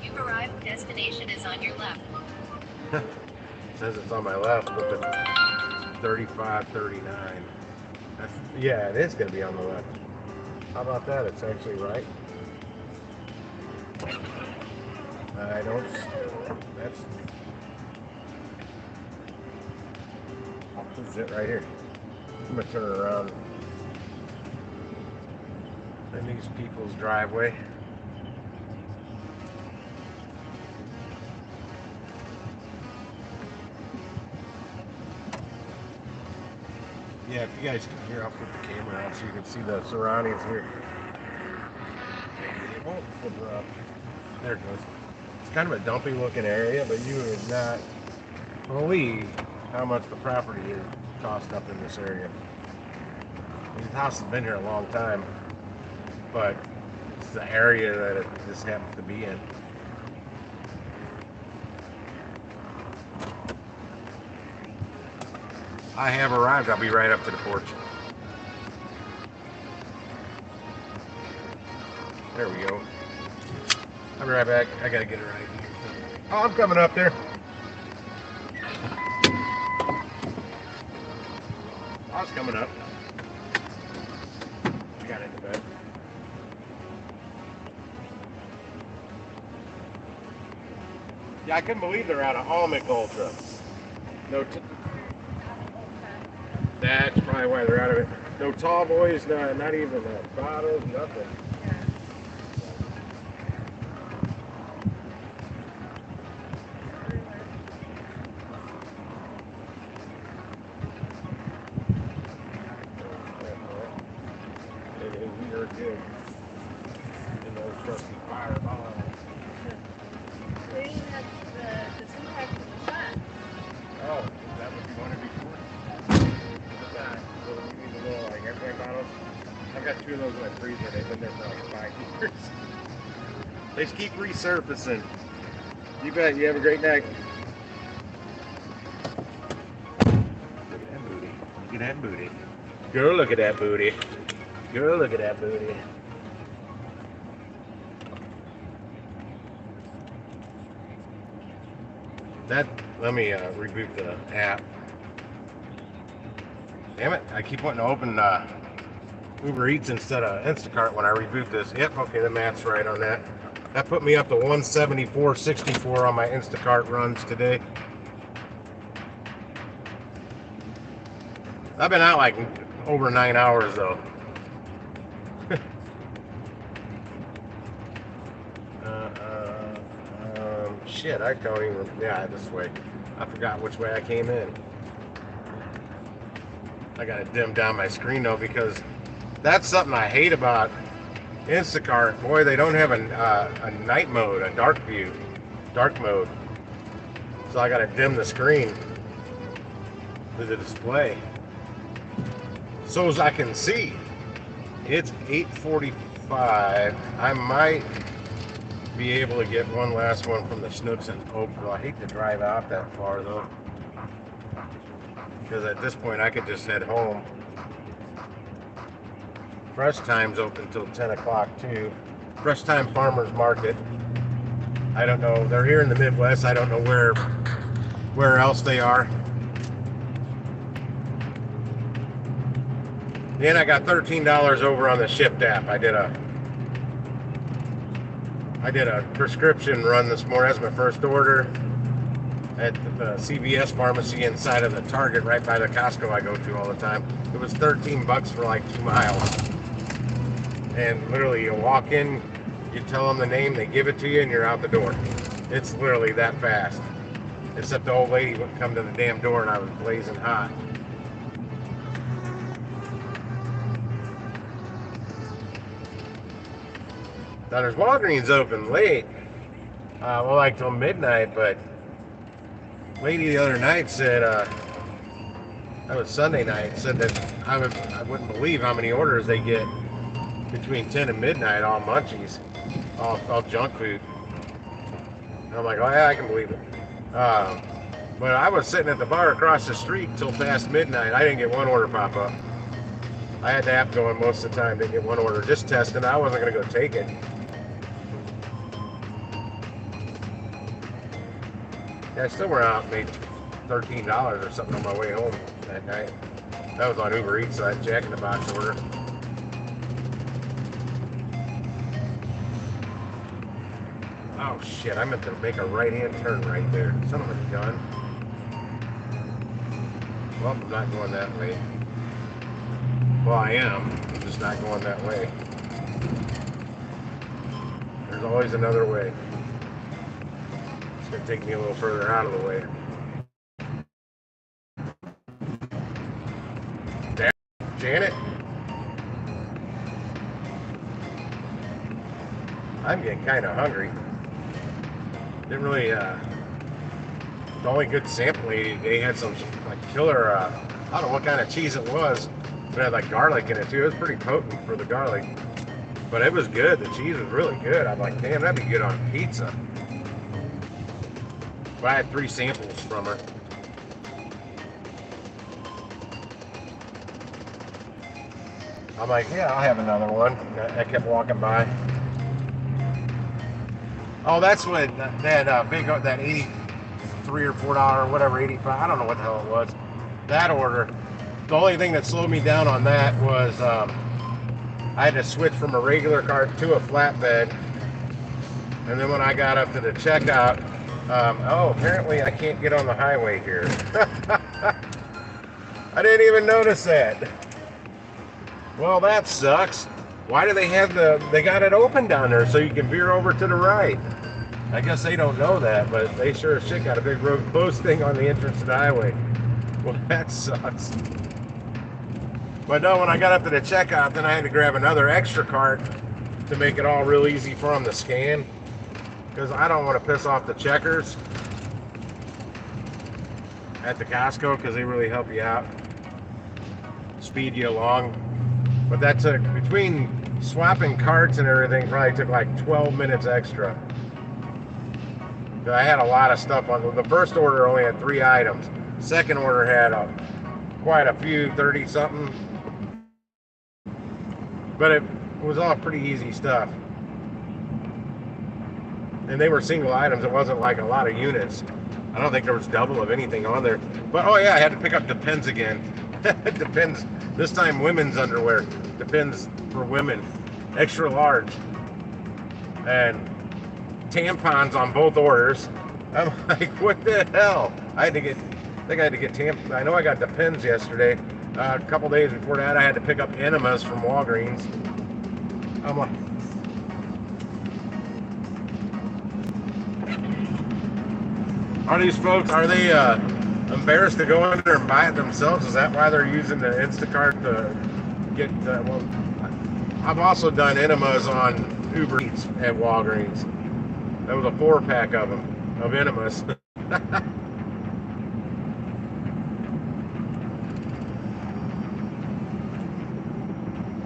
You've arrived. Destination is on your left. Says it's on my left, but the 3539. Yeah, it is going to be on the left. How about that? It's actually right. I don't. That's. This is it right here. I'm going to turn it around. In these people's driveway. Yeah, if you guys can hear, I'll put the camera out so you can see the surroundings here. Maybe it won't flip up. There it goes. It's kind of a dumpy looking area, but you would not believe how much the property is cost up in this area. This house has been here a long time, but it's the area that it just happens to be in. I have arrived. I'll be right up to the porch. There we go. I'll be right back. I gotta get it right here. Oh, I'm coming up there. I was coming up. I got into bed. Yeah, I couldn't believe they're out of Almec Ultra. No. That's probably why they're out of it. No tall boys, not even bottles, nothing. It is weird, good. In those trusty fireballs. They even had the 2-pack in the shot. Oh, that was one of before. Like airplane bottles. I've got 2 of those in my freezer. They've been there for like 5 years. They just keep resurfacing. You bet. You have a great night. Look at that booty. Look at that booty. Girl, look at that booty. Girl, look at that booty. Let me reboot the app. Damn it, I keep wanting to open Uber Eats instead of Instacart when I reboot this. Yep, okay, the math's right on that. That put me up to 174.64 on my Instacart runs today. I've been out like over 9 hours though. Shit, I don't even. Yeah, this way. I forgot which way I came in. I gotta dim down my screen though because that's something I hate about Instacart. Boy, they don't have a night mode, a dark mode. So I gotta dim the screen to the display so as I can see. It's 8:45. I might be able to get one last one from the Snooks in Oakville. I hate to drive out that far though, because at this point I could just head home. Fresh Time's open till 10 o'clock too. Fresh Time Farmers Market. I don't know. They're here in the Midwest. I don't know where else they are. Then I got $13 over on the Shipt app. I did a prescription run this morning. That's my first order at the CVS pharmacy inside of the Target right by the Costco I go to all the time. It was $13 for like 2 miles. And literally you walk in, you tell them the name, they give it to you, and you're out the door. It's literally that fast. Except the old lady wouldn't come to the damn door and I was blazing hot. Now there's Walgreens open late. Well, like till midnight, but lady the other night said, that was Sunday night, said that I wouldn't believe how many orders they get between 10 and midnight, all munchies, all junk food. And I'm like, oh yeah, I can believe it. But I was sitting at the bar across the street till past midnight. I didn't get one order pop up. I had the app going most of the time, didn't get one order, just testing. I wasn't gonna go take it. Yeah, I still went out and made $13 or something on my way home that night. That was on Uber Eats, so I had Jack in the Box order. Oh shit, I meant to make a right-hand turn right there. Son of a gun. Well, I'm not going that way. Well, I am. I'm just not going that way. There's always another way. It's going to take me a little further out of the way. Damn, Janet. I'm getting kind of hungry. Didn't really, the only good sample they had some like killer, I don't know what kind of cheese it was. It had like garlic in it too. It was pretty potent for the garlic. But it was good. The cheese was really good. I'm like, damn, that'd be good on pizza. But I had 3 samples from her. I'm like, yeah, I'll have another one. I kept walking by. Oh, that's what that big, that $83 or $4, whatever, 85. I don't know what the hell it was. That order. The only thing that slowed me down on that was I had to switch from a regular cart to a flatbed. And then when I got up to the checkout, oh, apparently I can't get on the highway here. I didn't even notice that. Well, that sucks. Why do they have they got it open down there so you can veer over to the right? I guess they don't know that, but they sure as shit got a big road closed thing on the entrance to the highway. Well, that sucks. But no, when I got up to the checkout, then I had to grab another extra cart to make it all real easy for them to scan. Because I don't want to piss off the checkers at the Costco, because they really help you out, speed you along. But that took, between swapping carts and everything, probably took like 12 minutes extra. I had a lot of stuff on the first order. Only had 3 items. Second order had quite a few, 30 something, but it was all pretty easy stuff, and they were single items. It wasn't like a lot of units. I don't think there was double of anything on there. But oh yeah, I had to pick up the pens again. It depends. This time, women's underwear. Depends for women. Extra large. And tampons on both orders. I'm like, what the hell? I think I had to get tampons. I know I got Depends yesterday. A couple days before that, I had to pick up enemas from Walgreens. I'm like, are these folks, are they embarrassed to go in there and buy it themselves? Is that why they're using the Instacart to get, well, I've also done enemas on Uber Eats at Walgreens. That was a 4-pack of them, of enemas.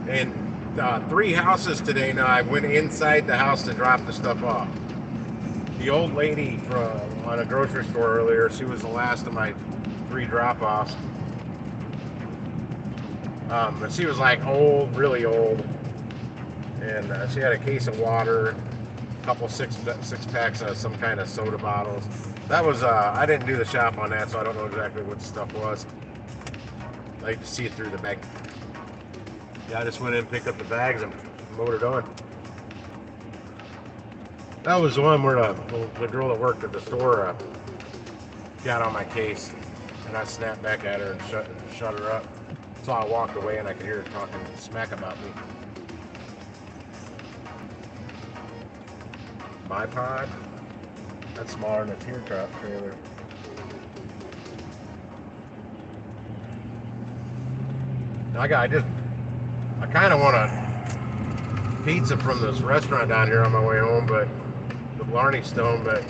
And 3 houses today now. I went inside the house to drop the stuff off. The old lady on a grocery store earlier, she was the last of my 3 drop-offs. But she was like old, really old. And she had a case of water, a couple six packs of some kind of soda bottles. That was, I didn't do the shop on that, so I don't know exactly what the stuff was. I like to see it through the bag. Yeah, I just went in and picked up the bags and motored on. That was the one where the girl that worked at the store got on my case, and I snapped back at her and shut her up. So I walked away and I could hear her talking smack about me. Bipod? That's smaller than a teardrop trailer. I kind of want a pizza from this restaurant down here on my way home, but the Blarney Stone, but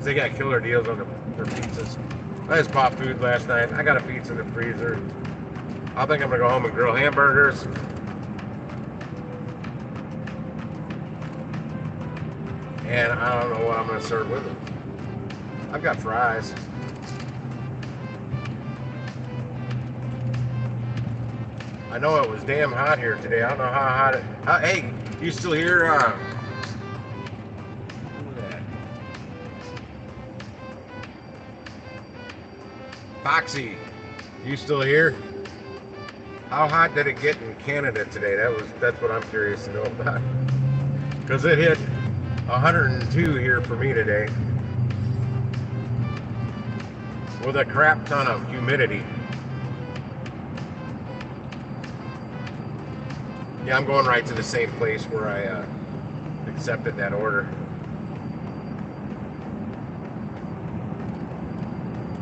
they got killer deals on their pizzas. I just bought food last night. I got a pizza in the freezer. I think I'm gonna go home and grill hamburgers. And I don't know what I'm gonna serve with it. I've got fries. I know it was damn hot here today. I don't know how hot it. Hey, you still here? Foxy, you still here? How hot did it get in Canada today? That's what I'm curious to know about. Because it hit 102 here for me today, with a crap ton of humidity. Yeah, I'm going right to the same place where I accepted that order.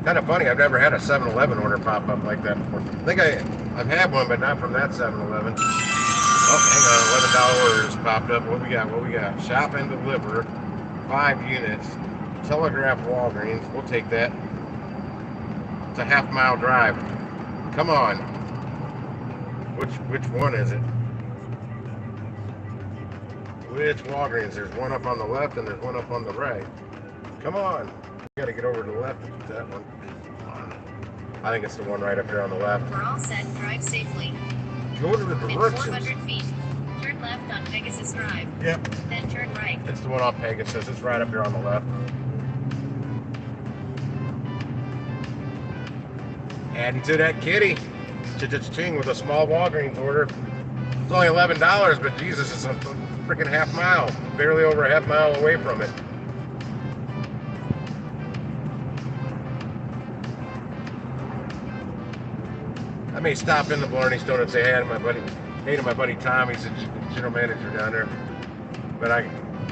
Kind of funny, I've never had a 7-Eleven order pop up like that before. I think I've had one, but not from that 7-Eleven. Oh, hang on, $11 orders popped up. What we got? Shop and deliver, 5 units. Telegraph Walgreens, we'll take that. It's a half-mile drive. Come on. Which one is it? Which Walgreens? There's one up on the left and there's one up on the right. Come on. We gotta get over to the left and that one. I think it's the one right up here on the left. We're all set. Drive safely. Go to the directions. In 400 feet. Turn left on Pegasus Drive. Yep. Then turn right. It's the one on Pegasus. It's right up here on the left. Adding to that kitty. Cha-cha-ching with a small Walgreens order. It's only $11, but Jesus, it's a freaking half mile. Barely over a half mile away from it. I may stop in the Blarney Stone and say hey to my buddy Tom. He's the general manager down there. But I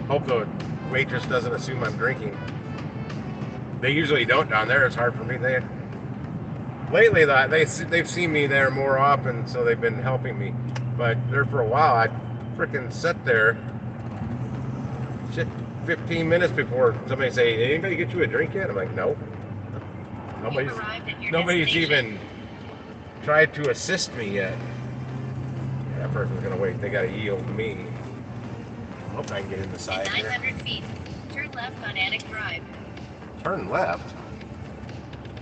hope the waitress doesn't assume I'm drinking. They usually don't down there. It's hard for me. Lately, they've seen me there more often, so they've been helping me. But there for a while, I'd freaking sit there, 15 minutes before somebody say, hey, anybody get you a drink yet? I'm like, no. Nobody's even tried to assist me yet. Yeah, that person's gonna wait. They gotta yield to me. I hope I can get in the side here. 900 feet. Turn left on Attic Drive. Turn left?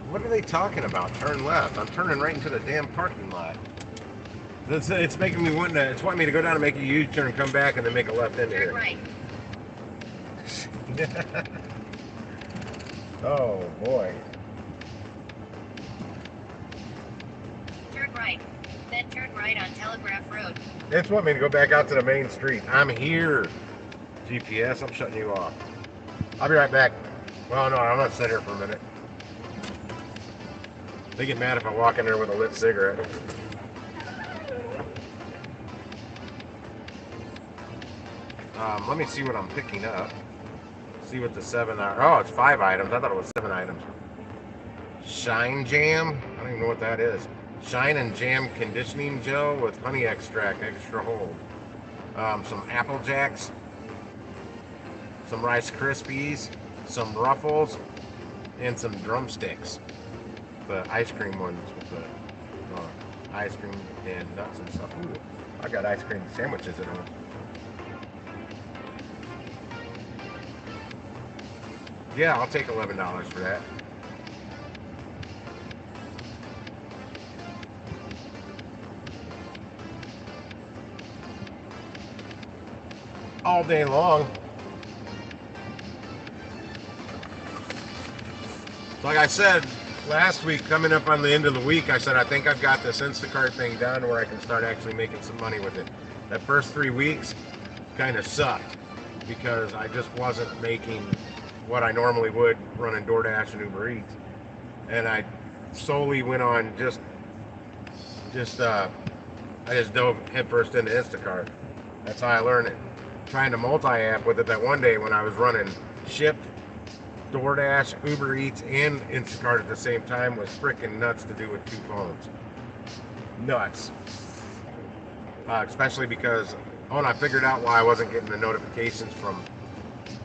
What are they talking about? Turn left. I'm turning right into the damn parking lot. It's making me it's wanting me to go down and make a U-turn, come back, and then make a left into here. Turn right. Oh boy. then turn right on Telegraph Road. It's want me to go back out to the main street. I'm here. GPS, I'm shutting you off. I'll be right back. Well, no, I'm gonna sit here for a minute. They get mad if I walk in there with a lit cigarette. Let me see what I'm picking up. See what the 7 are. Oh, it's 5 items. I thought it was 7 items. Shine Jam. I don't even know what that is. Shine and Jam conditioning gel with honey extract, extra hold. Some Apple Jacks. Some Rice Krispies. Some Ruffles. And some drumsticks. The ice cream ones with the ice cream and nuts and stuff. Ooh, I got ice cream sandwiches at home. Yeah, I'll take $11 for that. All day long. Like I said last week, coming up on the end of the week, I said I think I've got this Instacart thing done where I can start actually making some money with it. That first 3 weeks kind of sucked because I just wasn't making what I normally would running DoorDash and Uber Eats, and I solely went on I just dove headfirst into Instacart. That's how I learned it. Trying to multi-app with it that one day when I was running Shipt, DoorDash, Uber Eats, and Instacart at the same time was freaking nuts to do with 2 phones. Nuts. Especially because, and I figured out why I wasn't getting the notifications from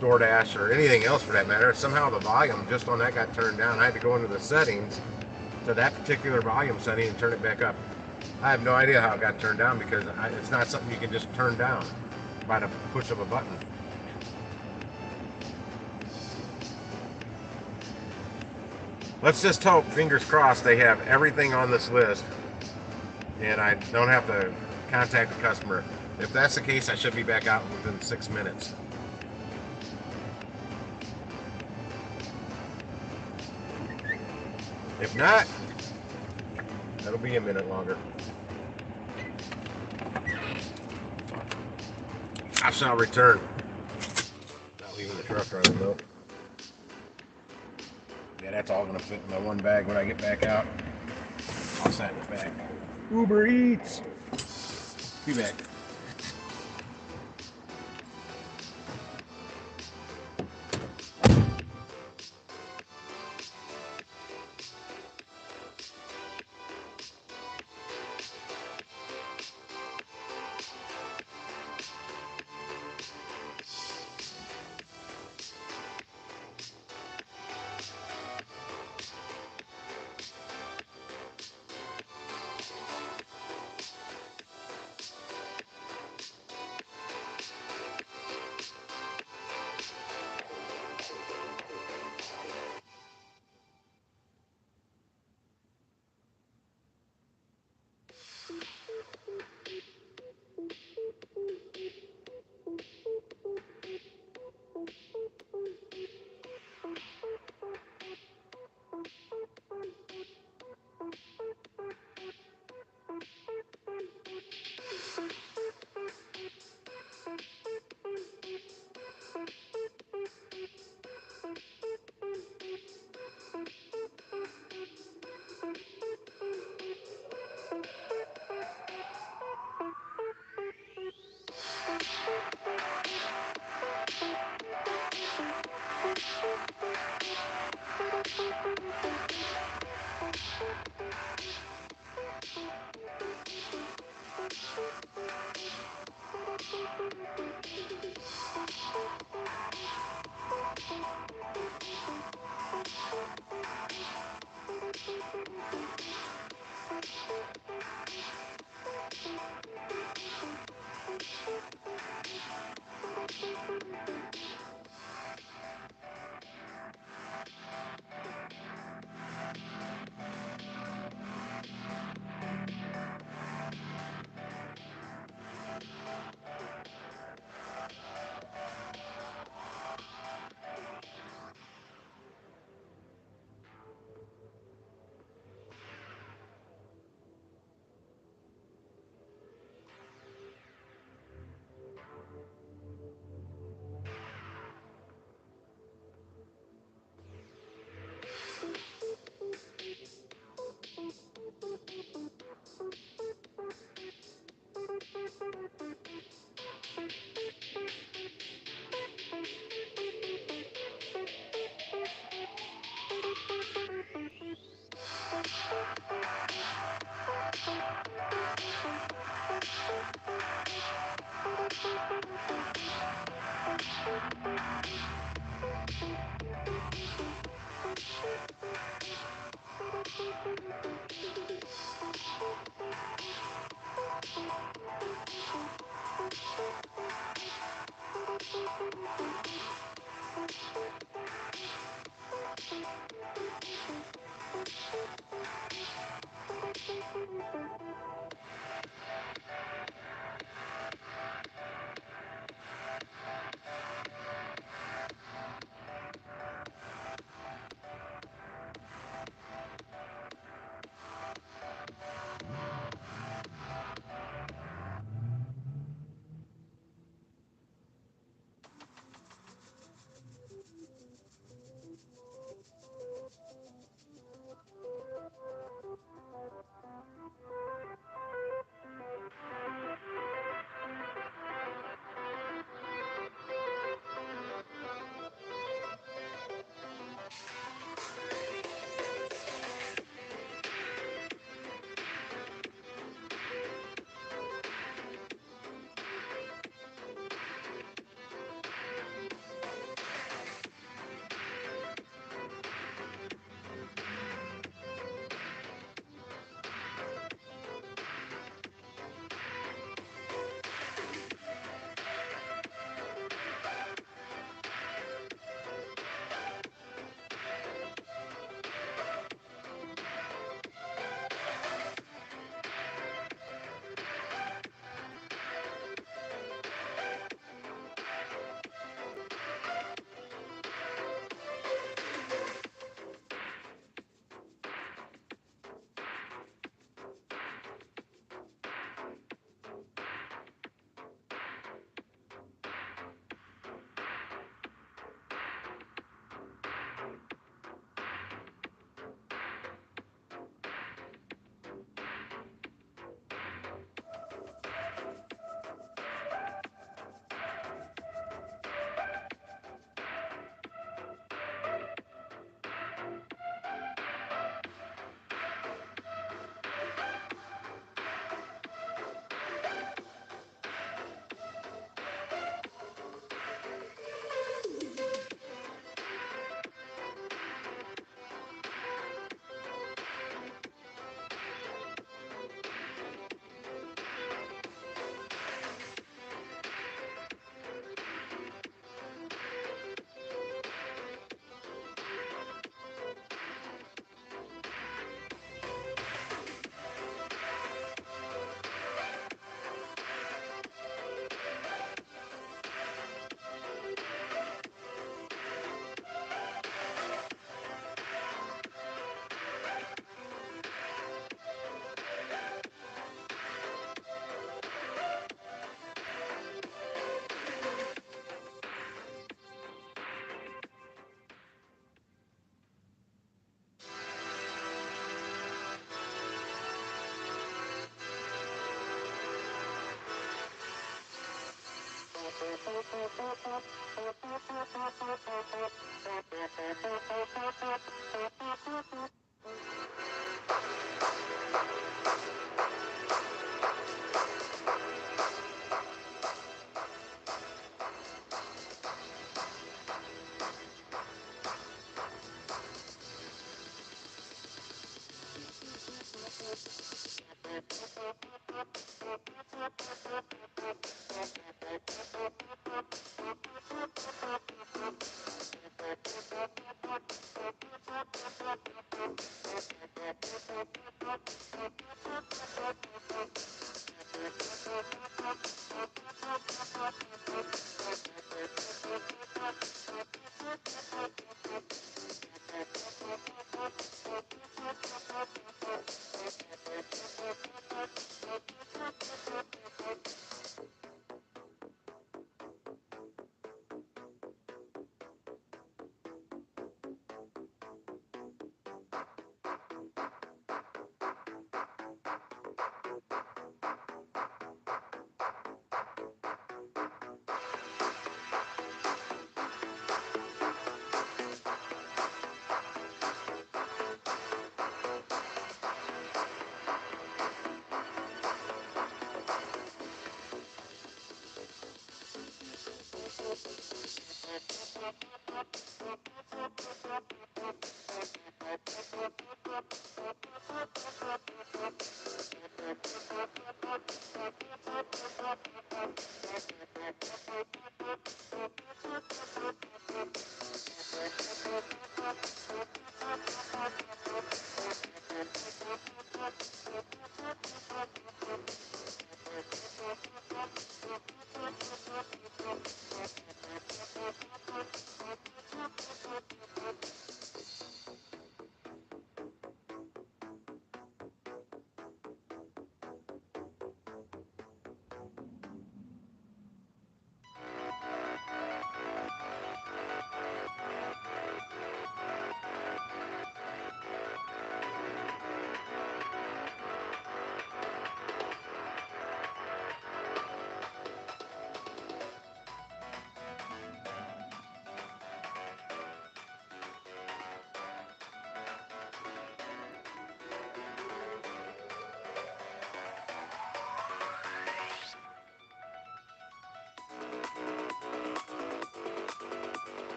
DoorDash or anything else for that matter. Somehow the volume just on that got turned down. I had to go into the settings to that particular volume setting and turn it back up. I have no idea how it got turned down because it's not something you can just turn down by the push of a button. Let's just hope, fingers crossed, they have everything on this list and I don't have to contact the customer. If that's the case, I should be back out within 6 minutes. If not, that'll be a minute longer. I shall return. Not leaving the truck running though. Yeah, that's all gonna fit in my one bag when I get back out. I'll set it back. Uber Eats. Be back.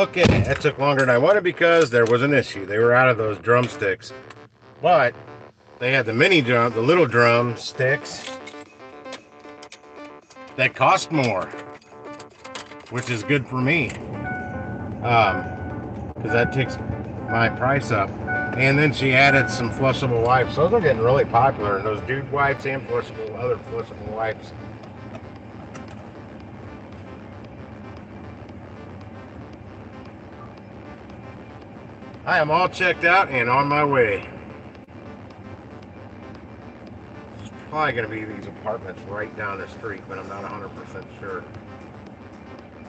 Okay, that took longer than I wanted because there was an issue. They were out of those drumsticks. But they had the the little drumsticks that cost more, which is good for me. Because that takes my price up. And then she added some flushable wipes. Those are getting really popular, and those dude wipes and other flushable wipes. I am all checked out and on my way. It's probably going to be these apartments right down the street, but I'm not 100% sure.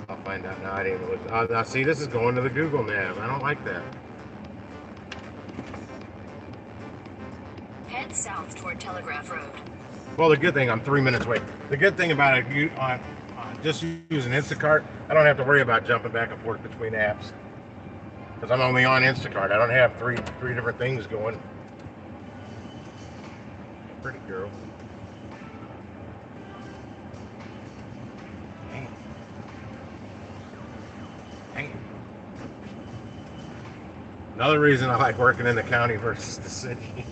I'll find out now. I didn't look. Now see, this is going to the Google Nav. I don't like that. Head south toward Telegraph Road. Well, the good thing, I'm 3 minutes away. The good thing about it, just using Instacart, I don't have to worry about jumping back and forth between apps. Because I'm only on Instacart. I don't have three different things going. Pretty girl. Dang. Dang. Another reason I like working in the county versus the city.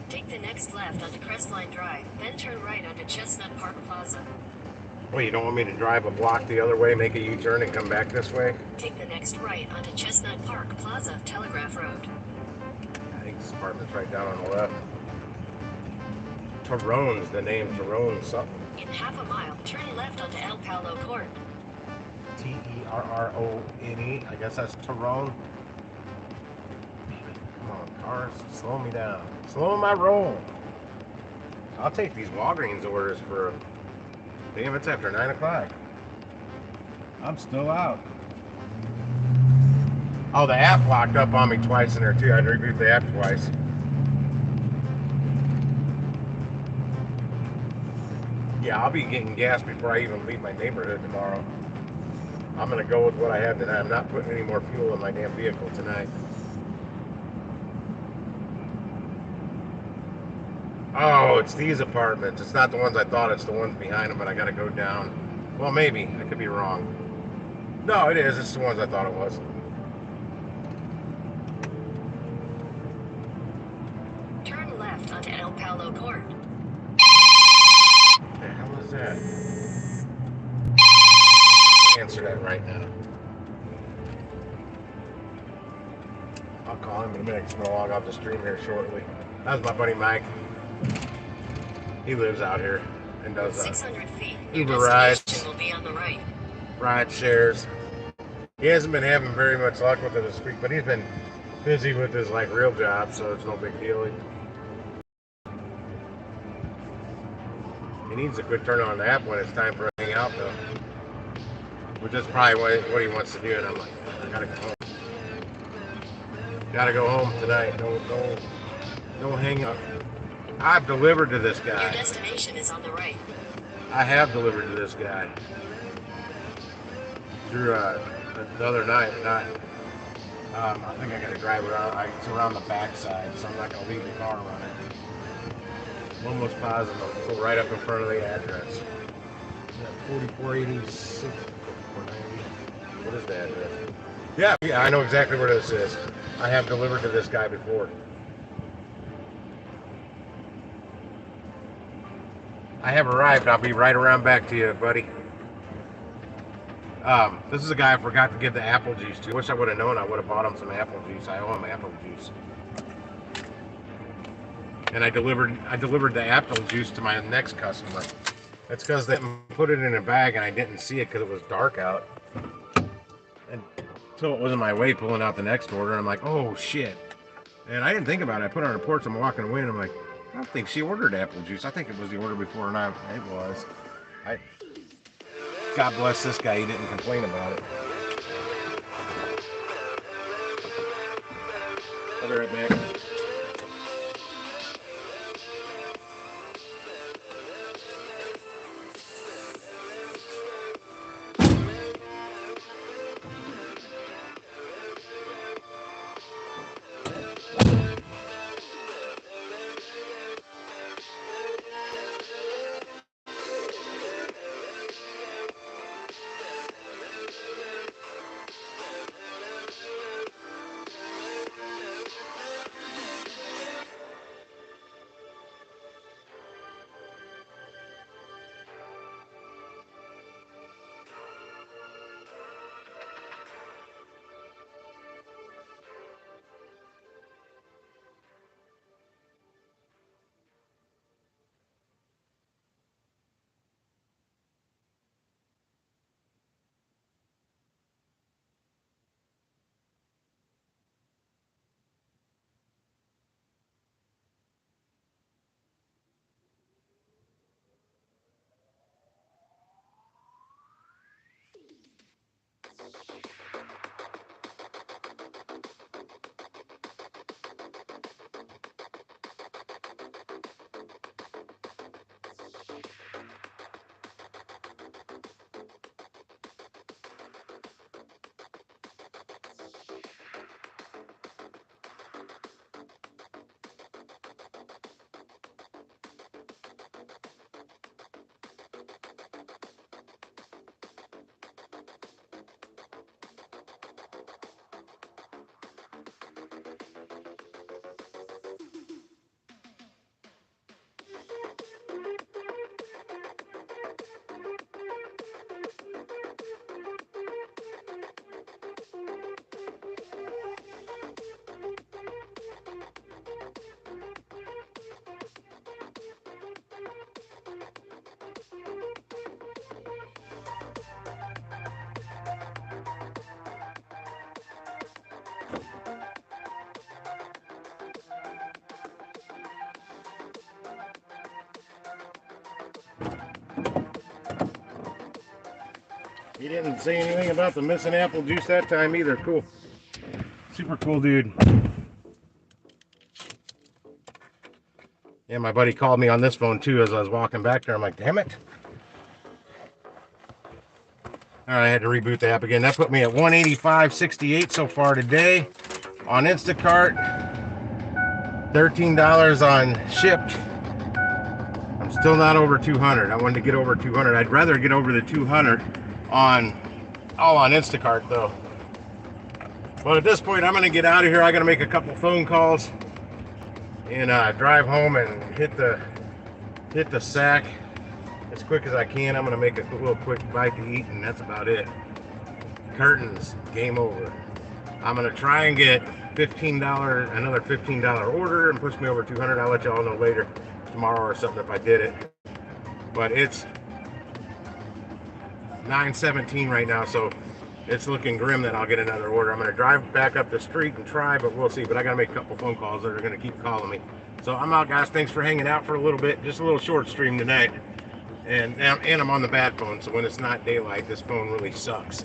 Take the next left onto Crestline Drive, then turn right onto Chestnut Park Plaza. Well, you don't want me to drive a block the other way, make a U-turn, and come back this way? Take the next right onto Chestnut Park Plaza, Telegraph Road. I think this apartment's right down on the left. Tyrone's the name, Tyrone something. In half a mile, turn left onto El Palo Court. Terrone. I guess that's Tyrone. Come on, cars, slow me down. Slow my roll. I'll take these Walgreens orders for... Damn, it's after 9 o'clock. I'm still out. Oh, the app locked up on me twice in there too. I had to reboot the app twice. Yeah, I'll be getting gas before I even leave my neighborhood tomorrow. I'm gonna go with what I have tonight. I'm not putting any more fuel in my damn vehicle tonight. Oh, it's these apartments. It's not the ones I thought. It's the ones behind them, but I gotta go down. Well, maybe. I could be wrong. No, it is. It's the ones I thought it was. Turn left onto El Palo Court. What the hell is that? Answer that right now. I'll call him in a minute. I'm gonna log off the stream here shortly. That was my buddy Mike. He lives out here and does 600 feet. Uber rides. Will be on the right. Ride shares. He hasn't been having very much luck with it this week, but he's been busy with his real job, so it's no big deal. He needs to quit turning on the app when it's time for him to hang out, though. Which is probably what he wants to do, and I'm like, I gotta go home. Gotta go home tonight. No hang up. I've delivered to this guy. Your destination is on the right. I have delivered to this guy. Through the other night, not. I think I gotta drive around. It's around the backside, so I'm not gonna leave the car running. I'm almost positive I'll go right up in front of the address. 4486. What is the address? Yeah, I know exactly where this is. I have delivered to this guy before. I have arrived. I'll be right around back to you, buddy. This is a guy I forgot to give the apple juice to. I wish I would have known. I would have bought him some apple juice. I owe him apple juice. And I delivered the apple juice to my next customer. That's because they put it in a bag and I didn't see it because it was dark out. And so it was in my way pulling out the next order. And I'm like, oh shit. And I didn't think about it. I put it on the porch. I'm walking away and I'm like, I don't think she ordered apple juice. I think it was the order before, and it was. God bless this guy. He didn't complain about it. I'll be right back. He didn't say anything about the missing apple juice that time either. Cool. Super cool dude. Yeah, my buddy called me on this phone too as I was walking back there. I'm like, damn it. All right, I had to reboot the app again. That put me at 185.68 so far today on Instacart. $13 on Shipt. I'm still not over 200. I wanted to get over 200. I'd rather get over the 200 on Instacart though. But at this point, I'm gonna get out of here. I gotta make a couple phone calls and drive home and hit the sack as quick as I can. I'm gonna make a little quick bite to eat, and that's about it. Curtains, game over. I'm gonna try and get another $15 order and push me over 200. I'll let y'all know later, tomorrow or something, if I did it. But it's 9:17 right now, so it's looking grim that I'll get another order. I'm gonna drive back up the street and try, but we'll see. But I gotta make a couple phone calls that are gonna keep calling me. So I'm out, guys. Thanks for hanging out for a little bit. Just a little short stream tonight. And I'm on the bad phone, so when it's not daylight, this phone really sucks.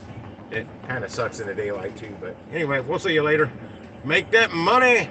It kind of sucks in the daylight too. But anyway, we'll see you later. Make that money.